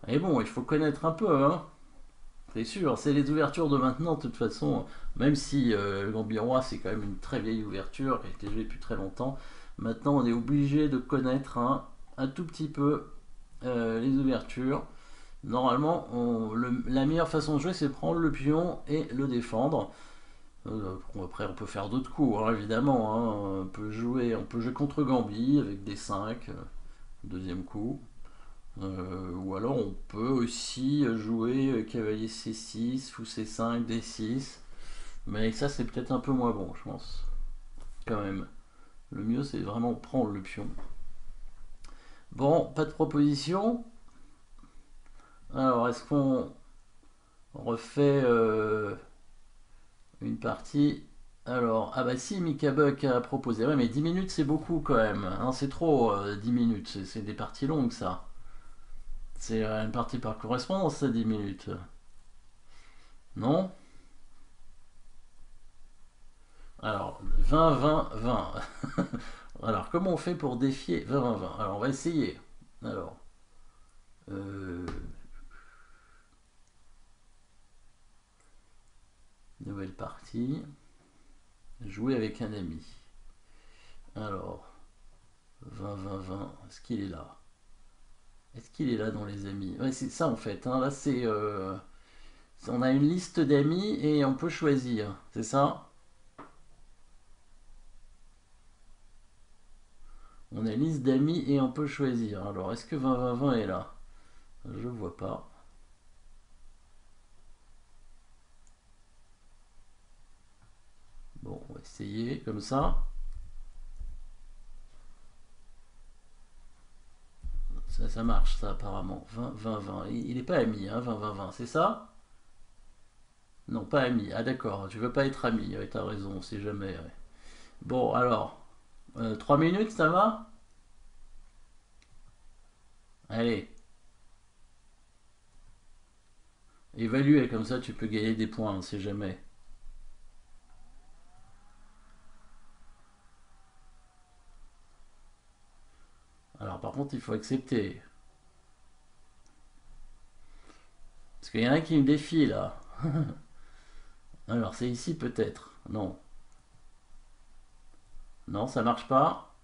Et bon, il faut connaître un peu, hein. C'est sûr, c'est les ouvertures de maintenant, de toute façon. Même si le Gambirois, c'est quand même une très vieille ouverture, qui a été jouée depuis très longtemps. Maintenant, on est obligé de connaître un tout petit peu les ouvertures. Normalement, la meilleure façon de jouer, c'est prendre le pion et le défendre. Après, on peut faire d'autres coups, hein, évidemment. Hein. On peut jouer contre Gambi avec des 5, deuxième coup. Ou alors, on peut aussi jouer cavalier C6 ou C5, D6. Mais ça, c'est peut-être un peu moins bon, je pense. Quand même. Le mieux, c'est vraiment prendre le pion. Bon, pas de proposition. Alors, est-ce qu'on refait une partie? Alors, ah bah si, Mika Buck a proposé. Ouais, mais 10 minutes, c'est beaucoup quand même. Hein, c'est trop, 10 minutes. C'est des parties longues, ça. C'est une partie par correspondance, ça, 10 minutes. Non? Alors, 20, 20, 20. Alors, comment on fait pour défier 20, 20, 20? Alors, on va essayer. Alors, euh, nouvelle partie. Jouer avec un ami. Alors, 20, 20, 20. Est-ce qu'il est là? Est-ce qu'il est là dans les amis? Ouais, c'est ça en fait. Hein. Là, c'est. On a une liste d'amis et on peut choisir. C'est ça? On a une liste d'amis et on peut choisir. Alors, est-ce que 20, 20, 20 est là? Je vois pas. Bon, on va essayer comme ça. Ça marche, ça, apparemment. 20, 20, 20. Il n'est pas ami, hein, 20, 20, 20. C'est ça? Non, pas ami. Ah, d'accord. Tu veux pas être ami. Ouais, t'as raison, on sait jamais. Ouais. Bon, alors. 3 minutes, ça va? Allez. Évaluer, comme ça, tu peux gagner des points, on sait jamais. Alors, par contre, il faut accepter. Parce qu'il y en a qui me défient, là. Alors, c'est ici, peut-être. Non. Non, ça marche pas.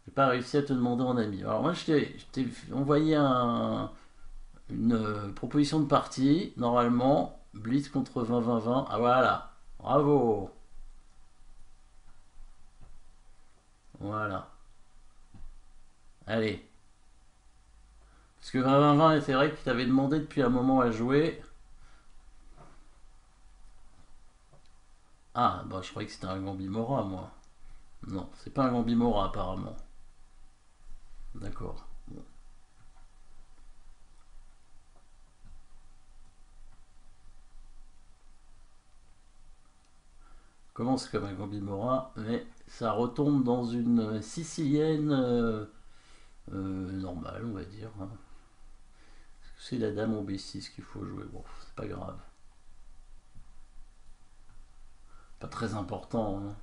J'ai pas réussi à te demander en ami. Alors, moi, je t'ai envoyé une proposition de partie. Normalement, Blitz contre 20-20-20. Ah, voilà. Bravo. Voilà. Allez. Parce que 20-20-20, c'est vrai que tu t'avais demandé depuis un moment à jouer. Ah, bah, je croyais que c'était un Gambimora, moi. Non, c'est pas un Gambimora, apparemment. D'accord. Bon. Commence comme un Gambimora, mais ça retombe dans une sicilienne normale, on va dire. Hein. C'est la dame en B6 qu'il faut jouer. Bon, c'est pas grave. Pas très important. Hein.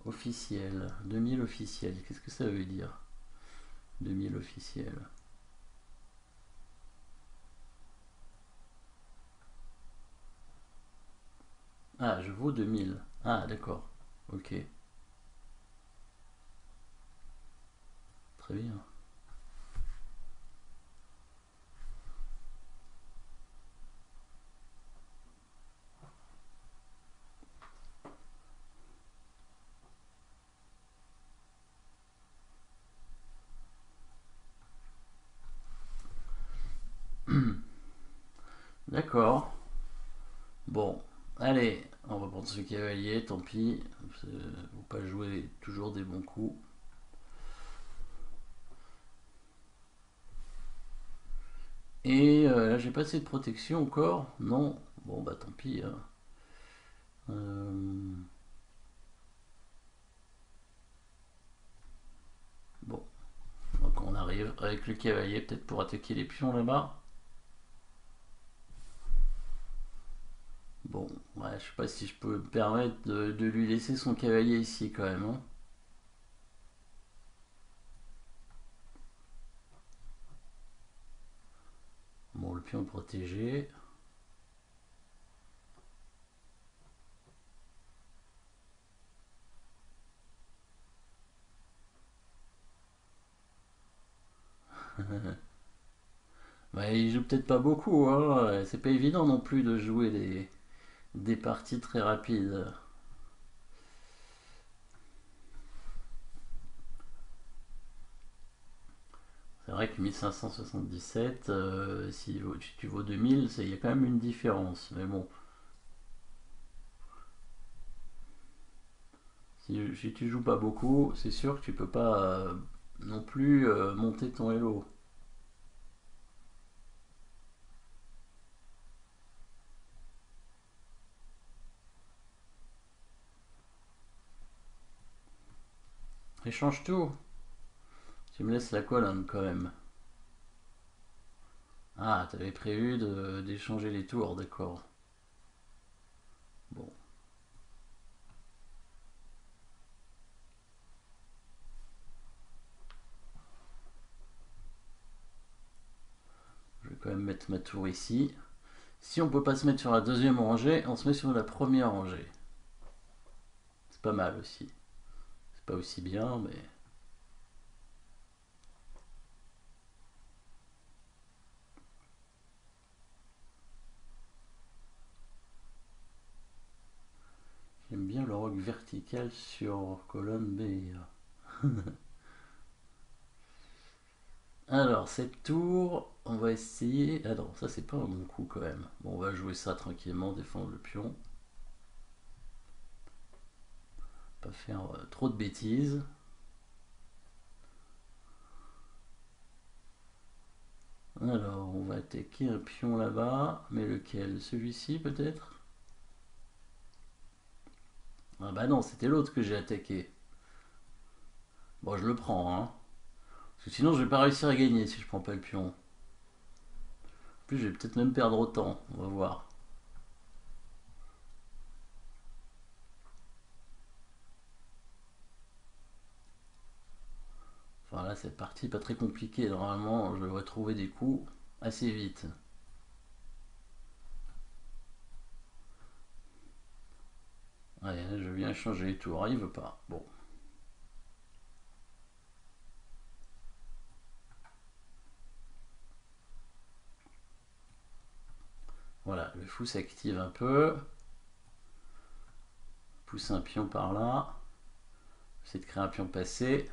Officiel. 2000 officiel. Qu'est-ce que ça veut dire? 2000 officiel. Ah, je vaux 2000. Ah, d'accord. Ok. Très bien. D'accord. Bon, allez, on va prendre ce cavalier, tant pis. Faut pas jouer toujours des bons coups. Et là, j'ai pas assez de protection encore. Non, Bon, bah tant pis, hein. Euh, Bon, donc on arrive avec le cavalier, peut-être pour attaquer les pions là-bas. Bon, ouais, je sais pas si je peux me permettre de lui laisser son cavalier ici quand même, hein. Bon, le pion protégé. Bah, il joue peut-être pas beaucoup, hein. C'est pas évident non plus de jouer des parties très rapides. C'est vrai que 1577, si tu vaux 2000, il y a quand même une différence. Mais bon, si tu joues pas beaucoup, c'est sûr que tu peux pas non plus monter ton Elo. Échange tout. Tu me laisses la colonne quand même. Ah, t'avais prévu d'échanger les tours, d'accord. Bon, je vais quand même mettre ma tour ici. Si on peut pas se mettre sur la deuxième rangée, on se met sur la première rangée. C'est pas mal aussi. C'est pas aussi bien, mais j'aime bien le roc vertical sur colonne B. Alors, cette tour, on va essayer. Ah non, ça c'est pas un bon coup quand même. Bon, on va jouer ça tranquillement, défendre le pion. Pas faire trop de bêtises. Alors, on va attaquer un pion là-bas. Mais lequel? Celui-ci peut-être? Ah bah non, c'était l'autre que j'ai attaqué. Bon, je le prends, hein. Parce que sinon, je vais pas réussir à gagner si je prends pas le pion. En plus, je vais peut-être même perdre autant. On va voir. Enfin là, cette partie pas très compliquée. Normalement, je devrais trouver des coups assez vite. Allez, je viens changer les tours. Il veut pas. Bon. Voilà, le fou s'active un peu. Pousse un pion par là. Essayer de créer un pion passé.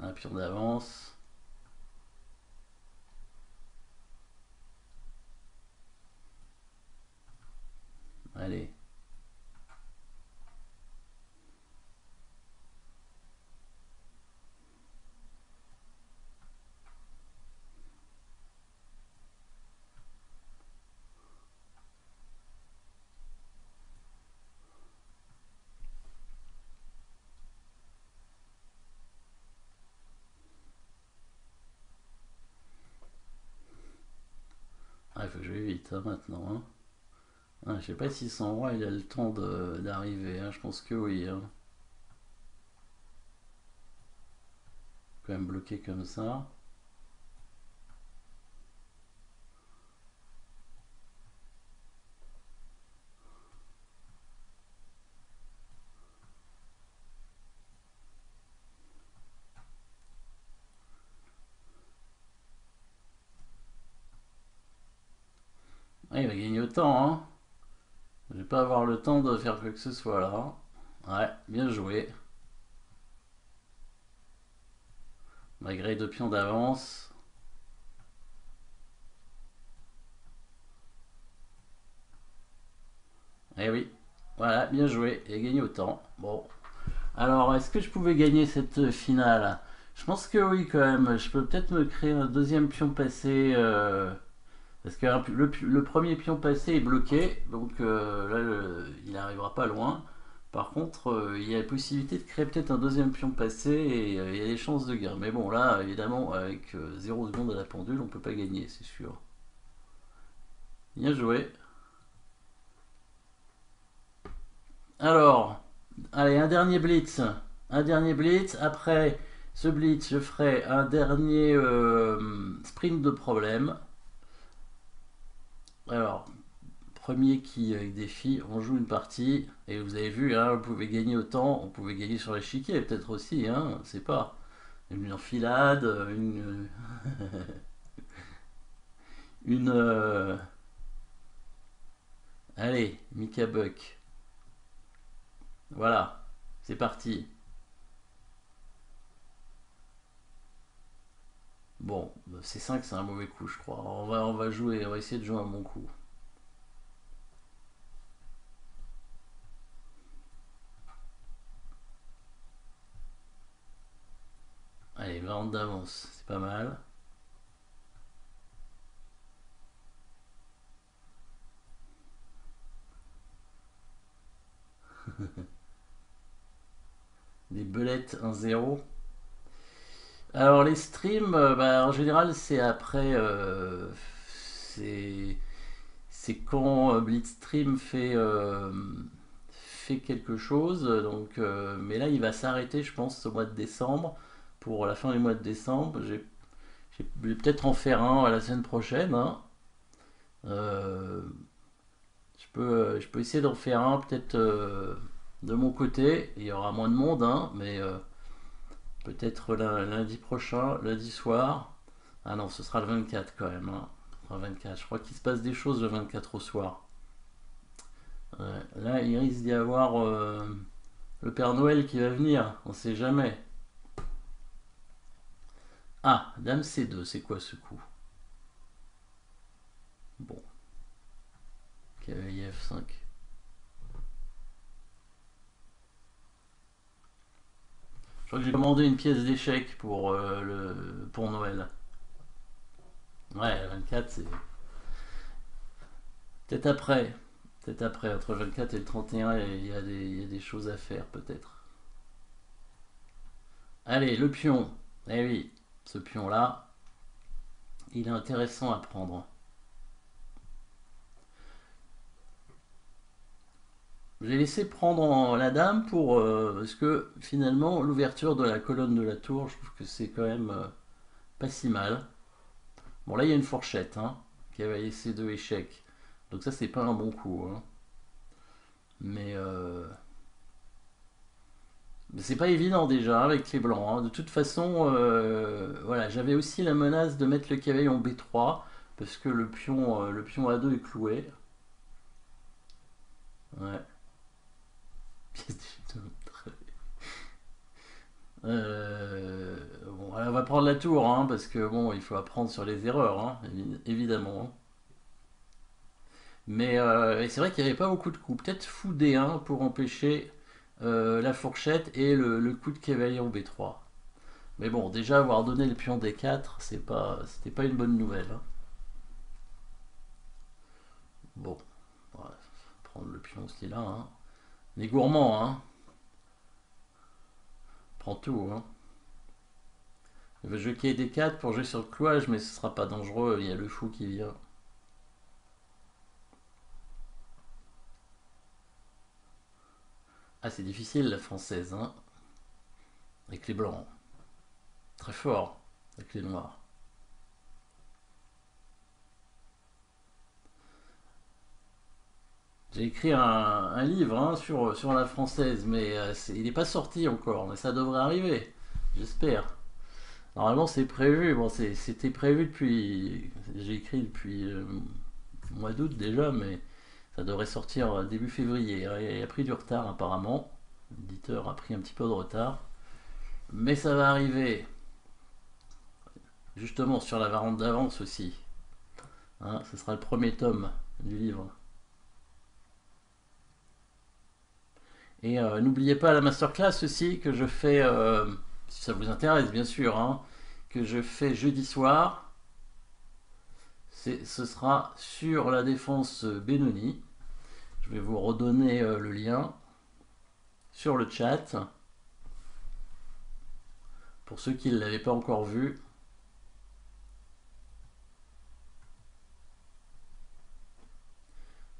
Un pion d'avance. Allez. Ah, il faut jouer vite hein, maintenant. Hein. Ah, je sais pas si son roi il a le temps d'arriver. Hein. Je pense que oui. Hein. Quand même bloqué comme ça. Ah, il va gagner autant. Hein. Je vais pas avoir le temps de faire quoi que ce soit là. Ouais, bien joué. Malgré deux pions d'avance. Eh oui. Voilà, bien joué. Et gagné autant. Bon. Alors, est-ce que je pouvais gagner cette finale? Je pense que oui, quand même. Je peux peut-être me créer un deuxième pion passé Parce que le premier pion passé est bloqué, donc là, il n'arrivera pas loin. Par contre, il y a la possibilité de créer peut-être un deuxième pion passé et il y a des chances de gain. Mais bon, là, évidemment, avec 0 seconde à la pendule, on peut pas gagner, c'est sûr. Bien joué. Alors, allez, un dernier blitz. Un dernier blitz. Après ce blitz, je ferai un dernier sprint de problème. Alors, premier qui avec des filles, on joue une partie. Et vous avez vu, hein, vous pouvez gagner autant. On pouvait gagner sur l'échiquier, peut-être aussi, hein, c'est pas. Une enfilade, une. Allez, Mika Buck. Voilà, c'est parti. Bon, c'est 5, c'est un mauvais coup, je crois. On va jouer, on va essayer de jouer un bon coup. Allez, 20 d'avance, c'est pas mal. Des belettes 1-0. Alors les streams, bah, en général c'est après, c'est c'est quand Blitzstream fait quelque chose, donc, mais là il va s'arrêter je pense au mois de décembre, pour la fin du mois de décembre. Je vais peut-être en faire un à la semaine prochaine, hein. Euh, je peux essayer d'en faire un peut-être de mon côté, il y aura moins de monde, hein, mais peut-être lundi prochain, lundi soir. Ah non, ce sera le 24 quand même, hein. Ce sera le 24. Je crois qu'il se passe des choses le 24 au soir. Là, il risque d'y avoir le Père Noël qui va venir, on sait jamais. Ah, Dame C2, c'est quoi ce coup? Bon, cavalier F5. Je crois que j'ai commandé une pièce d'échec pour Noël. Ouais, 24, c'est peut-être après. Peut-être après, entre le 24 et le 31, il y a des choses à faire peut-être. Allez, le pion. Eh oui, ce pion-là, il est intéressant à prendre. J'ai laissé prendre la dame parce que finalement, l'ouverture de la colonne de la tour, je trouve que c'est quand même pas si mal. Bon, là, il y a une fourchette, hein, cavalier C2 échec. Donc ça, c'est pas un bon coup, hein. Mais c'est pas évident déjà avec les blancs, hein. De toute façon, voilà, j'avais aussi la menace de mettre le cavalier en B3 parce que le pion A2 est cloué. Ouais. Pièce de bon, on va prendre la tour, hein, parce que bon, il faut apprendre sur les erreurs, hein, évidemment, hein. Mais c'est vrai qu'il n'y avait pas beaucoup de coups. Peut-être fou D1 pour empêcher la fourchette et le coup de cavalier en B3. Mais bon, déjà avoir donné le pion D4, c'était pas une bonne nouvelle, hein. Bon, on va prendre le pion aussi là, hein. On est gourmand, hein. Prends tout, hein. Il va jouer D4 pour jouer sur le clouage, mais ce sera pas dangereux, il y a le fou qui vient. Ah, c'est difficile la française, hein. Avec les blancs. Très fort, avec les noirs. J'ai écrit un livre, hein, sur la française, mais il n'est pas sorti encore, mais ça devrait arriver, j'espère. Normalement, c'est prévu. Bon, c'était prévu depuis. J'ai écrit depuis le mois d'août déjà, mais ça devrait sortir début février. Il a pris du retard apparemment. L'éditeur a pris un petit peu de retard. Mais ça va arriver. Justement sur la variante d'avance aussi, hein, ce sera le premier tome du livre. Et n'oubliez pas la masterclass aussi que je fais, si ça vous intéresse bien sûr, hein, que je fais jeudi soir Ce sera sur la défense Benoni. Je vais vous redonner le lien sur le chat. Pour ceux qui ne l'avaient pas encore vu.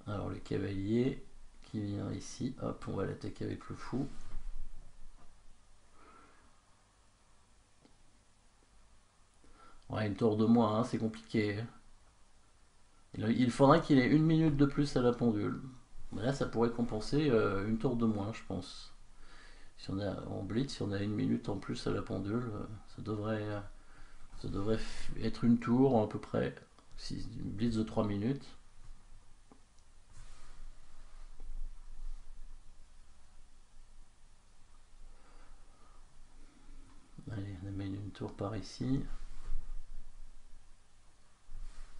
Alors le cavalier qui vient ici. Hop, on va l'attaquer avec le fou. Ouais, une tour de moins, hein, c'est compliqué. Il faudrait qu'il ait 1 minute de plus à la pendule. Là, ça pourrait compenser une tour de moins, je pense. Si on a en blitz, si on a 1 minute en plus à la pendule, ça devrait être une tour à peu près. Si, une blitz de 3 minutes. Allez, on amène une tour par ici.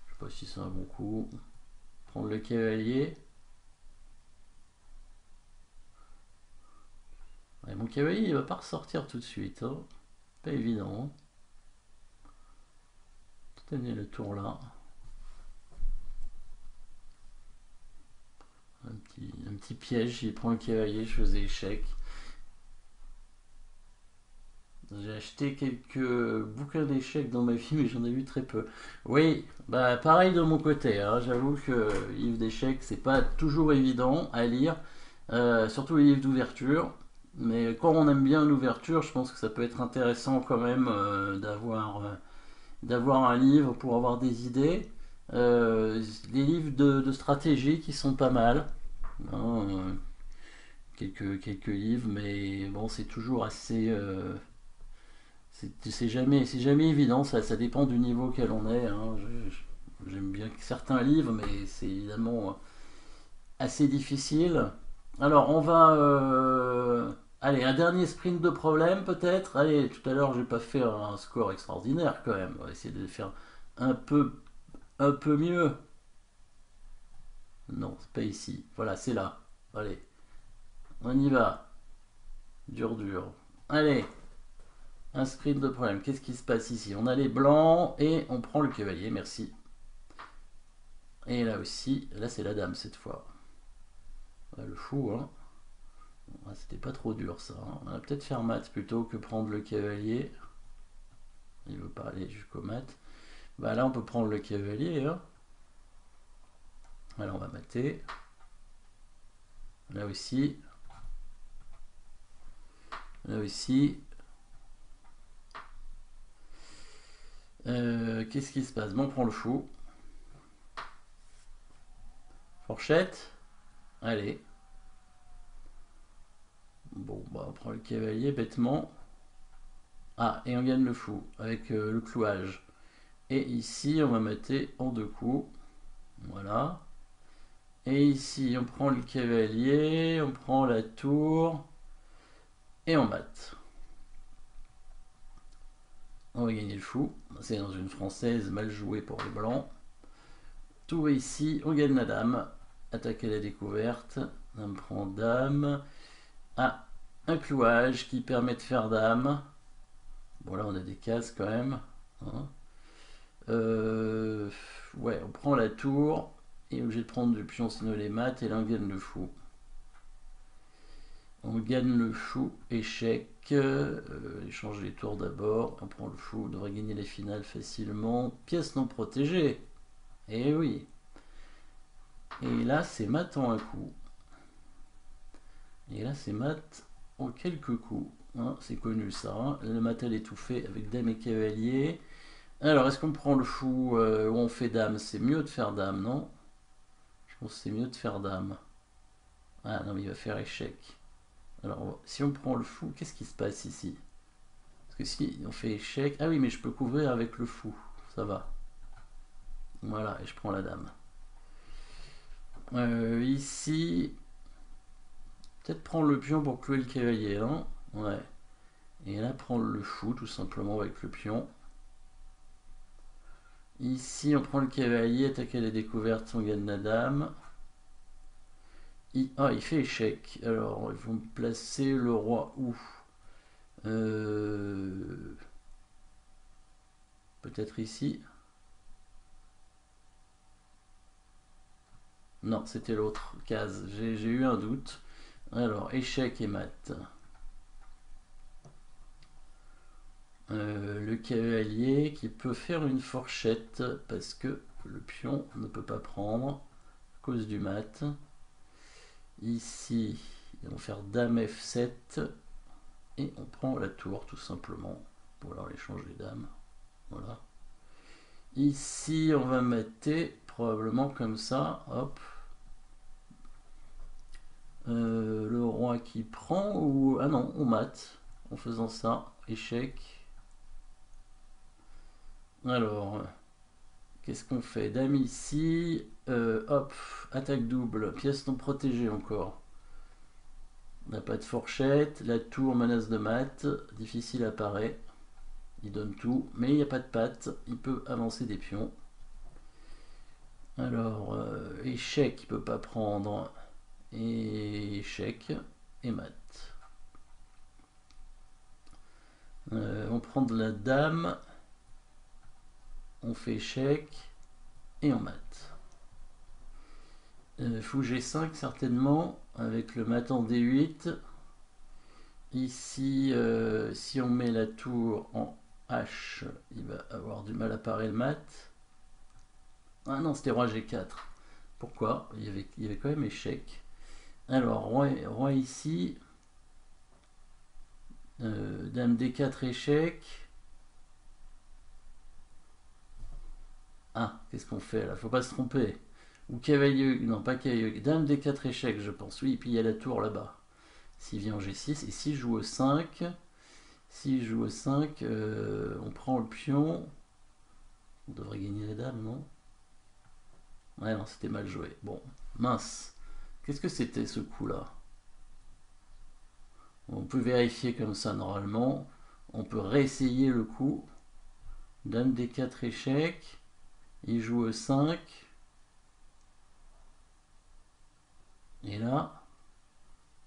Je sais pas si c'est un bon coup. Prendre le cavalier. Ouais, mon cavalier il va pas ressortir tout de suite. Hein. Pas évident. Hein. Tenez le tour là. Un petit piège, il prend le cavalier, je faisais échec. J'ai acheté quelques bouquins d'échecs dans ma vie, mais j'en ai vu très peu. Oui, bah pareil de mon côté. Hein. J'avoue que livre d'échecs, c'est pas toujours évident à lire, surtout les livres d'ouverture. Mais quand on aime bien l'ouverture, je pense que ça peut être intéressant quand même d'avoir un livre pour avoir des idées. Les livres de stratégie qui sont pas mal. Hein, quelques livres, mais bon, c'est toujours assez. C'est jamais évident, ça dépend du niveau auquel on est. Hein. J'aime bien certains livres, mais c'est évidemment assez difficile. Alors, on va. Allez, un dernier sprint de problème peut-être. Allez, tout à l'heure, j'ai pas fait un score extraordinaire quand même. On va essayer de faire un peu, un peu mieux. Non, c'est pas ici. Voilà, c'est là. Allez, on y va. Dur, dur. Allez, un sprint de problème. Qu'est-ce qui se passe ici? On a les blancs et on prend le cavalier, merci. Et là aussi, là c'est la dame cette fois. Le fou, hein. C'était pas trop dur ça. Hein. On va peut-être faire mat plutôt que prendre le cavalier. Il veut pas aller jusqu'au mat. Bah là on peut prendre le cavalier. Hein. Alors on va mater. Là aussi. Là aussi. Qu'est-ce qui se passe? Bon, on prend le fou. Fourchette. Allez. Bon, bah on prend le cavalier bêtement. Ah, et on gagne le fou avec le clouage. Et ici, on va mettre en 2 coups. Voilà. Et ici, on prend le cavalier, on prend la tour. Et on mate. On va gagner le fou. C'est dans une française mal jouée pour les blancs. Tour ici, on gagne la dame. Attaque à la découverte. Dame prend dame. Ah, un clouage qui permet de faire dame. Bon là on a des cases quand même. Hein. Ouais, on prend la tour. Et obligé de prendre du pion sinon les maths. Et là on gagne le fou. On gagne le fou, échec. Échange les tours d'abord. On prend le fou, on devrait gagner les finales facilement. Pièce non protégée. Et oui. Et là c'est mat en un coup. Et là c'est mat en quelques coups. Hein, c'est connu ça. Hein. Le mat elle est tout fait avec dame et cavalier. Alors est-ce qu'on prend le fou ou on fait dame? C'est mieux de faire dame, non? Je pense que c'est mieux de faire dame. Ah non mais il va faire échec. Alors si on prend le fou, qu'est-ce qui se passe ici? Parce que si on fait échec... Ah oui mais je peux couvrir avec le fou. Ça va. Voilà, et je prends la dame. Ici... Peut-être prendre le pion pour clouer le cavalier, hein. Ouais. Et là, prendre le fou, tout simplement, avec le pion. Ici, on prend le cavalier, attaquer la découverte, on gagne la dame. Ah, il fait échec. Alors, ils vont placer le roi où? Peut-être ici. Non, c'était l'autre case. J'ai eu un doute. Alors, échec et mat. Le cavalier qui peut faire une fourchette parce que le pion ne peut pas prendre à cause du mat. Ici, ils vont faire dame F7 et on prend la tour tout simplement pour leur échange des dames. Voilà. Ici, on va mettre probablement comme ça. Hop. Le roi qui prend ou... Ah non, on mate en faisant ça. Échec. Alors, qu'est-ce qu'on fait? Dame ici. Hop, attaque double. Pièce non protégée encore. On n'a pas de fourchette. La tour menace de mat. Difficile apparaît. Il donne tout, mais il n'y a pas de patte. Il peut avancer des pions. Alors, échec, il peut pas prendre. Et échec et mat. On prend de la dame. On fait échec et on mat. Fou G5 certainement avec le mat en D8. Ici, si on met la tour en H, il va avoir du mal à parer le mat. Ah non, c'était roi G4. Pourquoi? Il y avait quand même échec. Alors, roi ici. Dame D4 échec. Ah, qu'est-ce qu'on fait là? Faut pas se tromper. Ou cavalier, non pas cavalier, dame D4 échec je pense. Oui, et puis il y a la tour là-bas. S'il vient en G6, et si je joue au 5, si je joue au 5, on prend le pion. On devrait gagner la dame, non? Ouais, non, c'était mal joué. Bon, mince. Qu'est-ce que c'était ce coup-là? On peut vérifier comme ça normalement. On peut réessayer le coup. Dame D4 échec. Il joue au 5. Et là.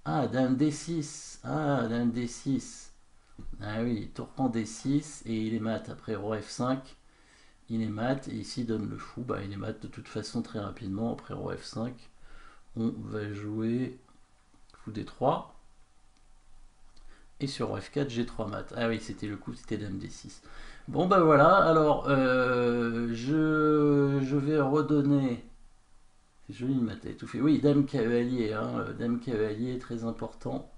Ah, dame D6. Ah, dame D6. Ah oui, tour prend D6 et il est mat. Après roi F5, il est mat. Et ici, il donne le fou. Bah, il est mat de toute façon très rapidement. Après roi F5, on va jouer fou D3. Et sur roi F4, G3 mat. Ah oui, c'était le coup, c'était dame D6. Bon, bah voilà. Alors, je vais redonner. C'est joli, ma tête tout fait. Oui, dame cavalier. Hein, dame cavalier, très important.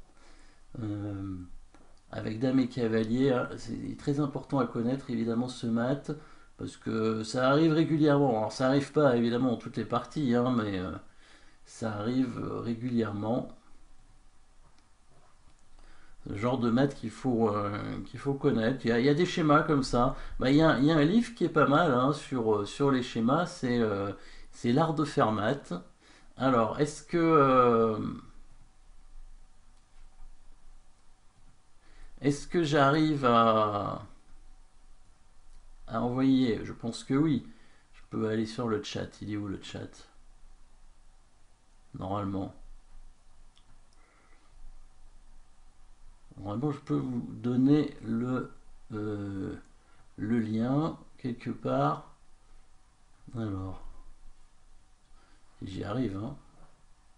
Avec dame et cavalier, hein, c'est très important à connaître évidemment ce mat parce que ça arrive régulièrement. Alors ça arrive pas évidemment dans toutes les parties, hein, mais ça arrive régulièrement. Le genre de mat qu'il faut connaître. Il y a des schémas comme ça. Bah, il y a un livre qui est pas mal hein, sur les schémas, c'est l'art de faire mat. Alors, est-ce que j'arrive à envoyer? Je pense que oui. Je peux aller sur le chat. Il est où le chat? Normalement. Normalement, je peux vous donner le lien quelque part. Alors, j'y arrive, hein.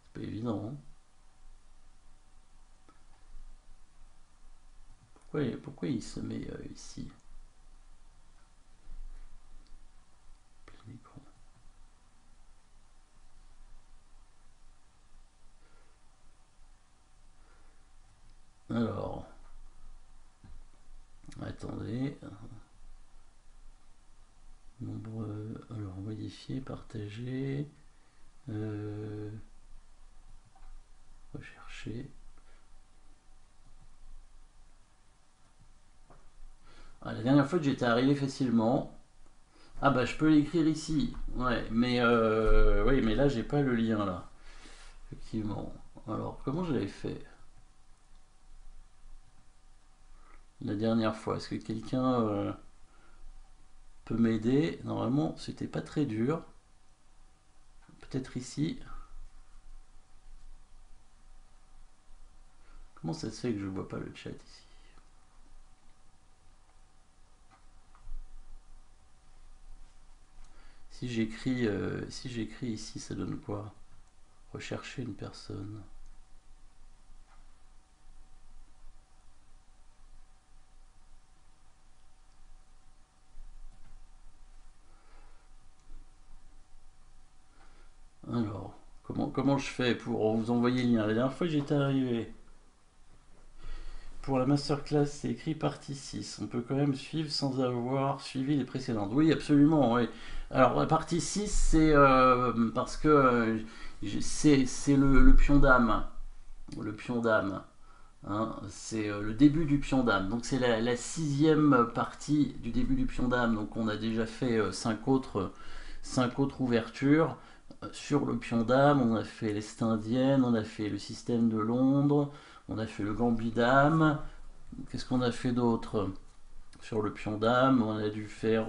C'est pas évident, hein. Pourquoi il se met ici? Plein écran. Alors, attendez. Nombreux. Alors, modifier, partager. Rechercher. Ah, la dernière fois que j'étais arrivé facilement. Ah bah je peux l'écrire ici. Ouais, mais oui, mais là j'ai pas le lien là. Effectivement. Alors, comment je l'avais fait la dernière fois? Est-ce que quelqu'un peut m'aider? Normalement, c'était pas très dur. Peut-être ici. Comment ça se fait que je vois pas le chat ici? Si j'écris ici, ça donne quoi? Rechercher une personne. Alors, comment je fais pour vous envoyer le lien? La dernière fois j'étais arrivé. Pour la masterclass, c'est écrit partie 6. On peut quand même suivre sans avoir suivi les précédentes. Oui, absolument. Oui. Alors, la partie 6, c'est parce que c'est le pion d'âme. Le pion d'âme. Hein, c'est le début du pion d'âme. Donc, c'est la sixième partie du début du pion d'âme. Donc, on a déjà fait cinq autres ouvertures sur le pion d'âme. On a fait l'Est indienne, on a fait le système de Londres, on a fait le gambit d'âme. Qu'est-ce qu'on a fait d'autre sur le pion d'âme? On a dû faire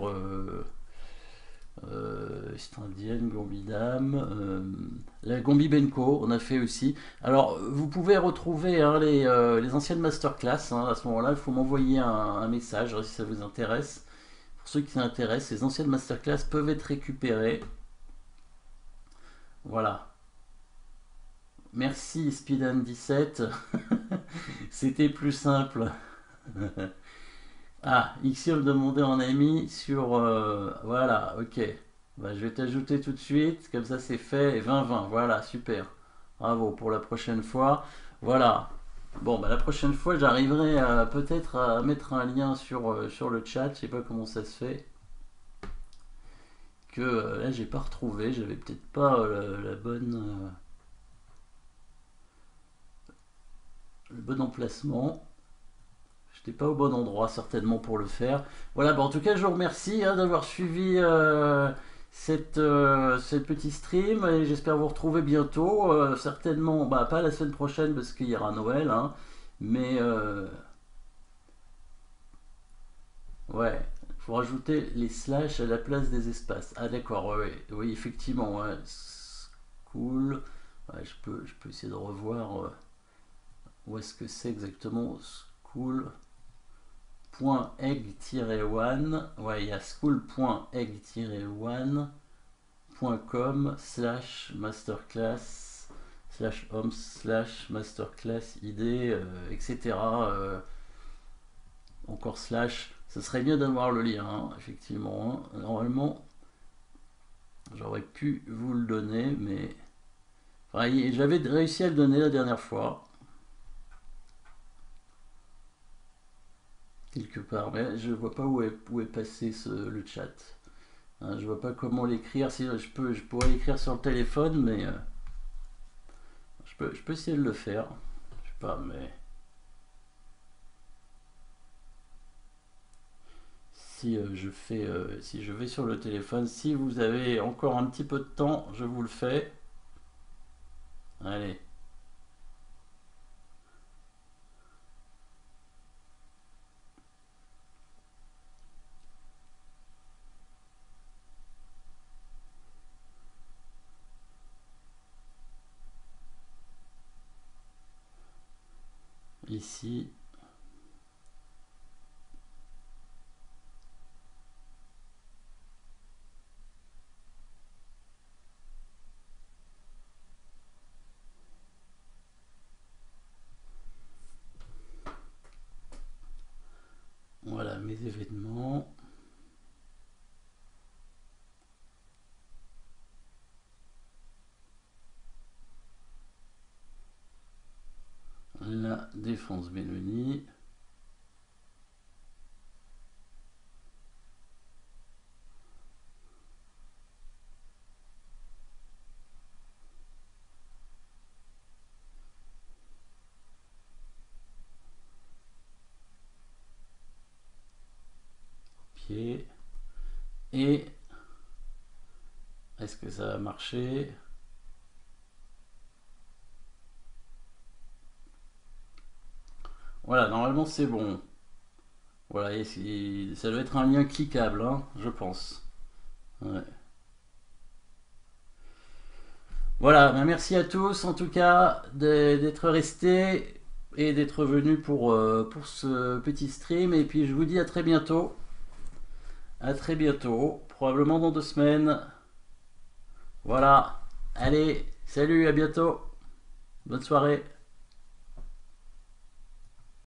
Est indienne, gambit d'âme, la gambit benko, on a fait aussi. Alors, vous pouvez retrouver hein, les anciennes masterclass. Hein, à ce moment-là, il faut m'envoyer un message si ça vous intéresse. Pour ceux qui s'intéressent, les anciennes masterclass peuvent être récupérées. Voilà. Merci Speedan17. C'était plus simple. Ah, Ixion me demandait en ami sur... voilà, ok. Bah, je vais t'ajouter tout de suite, comme ça c'est fait. Et 20-20, voilà, super. Bravo pour la prochaine fois. Voilà. Bon, bah, la prochaine fois, j'arriverai peut-être à mettre un lien sur le chat. Je sais pas comment ça se fait. Que là, j'ai pas retrouvé. J'avais peut-être pas la bonne... le bon emplacement. J'étais pas au bon endroit certainement pour le faire. Voilà, bah en tout cas je vous remercie hein, d'avoir suivi cette petite stream et j'espère vous retrouver bientôt. Certainement, bah pas la semaine prochaine parce qu'il y aura Noël, hein, mais ouais, il faut rajouter les slash à la place des espaces. Ah d'accord, ouais, ouais, oui effectivement, ouais. Cool. Ouais, je peux essayer de revoir où est-ce que c'est exactement. School. .egg-one, ouais, il y a school.egg-one.com/masterclass/home/masterclass idée, etc. Encore slash, ça serait bien d'avoir le lien, hein, effectivement. Hein. Normalement, j'aurais pu vous le donner, mais enfin, j'avais réussi à le donner la dernière fois. Quelque part, mais je vois pas où est passé le chat. Hein, je vois pas comment l'écrire. Si je pourrais l'écrire sur le téléphone, mais je peux essayer de le faire. Je sais pas, mais si si je vais sur le téléphone, si vous avez encore un petit peu de temps, je vous le fais. Allez. Ici. Voilà mes événements. La défense Benoni. Pied. Et est-ce que ça va marcher? Voilà, normalement c'est bon. Voilà, et ça doit être un lien cliquable, hein, je pense. Ouais. Voilà, ben merci à tous en tout cas d'être restés et d'être venus pour ce petit stream. Et puis je vous dis à très bientôt. À très bientôt, probablement dans 2 semaines. Voilà, allez, Salut, à bientôt. Bonne soirée.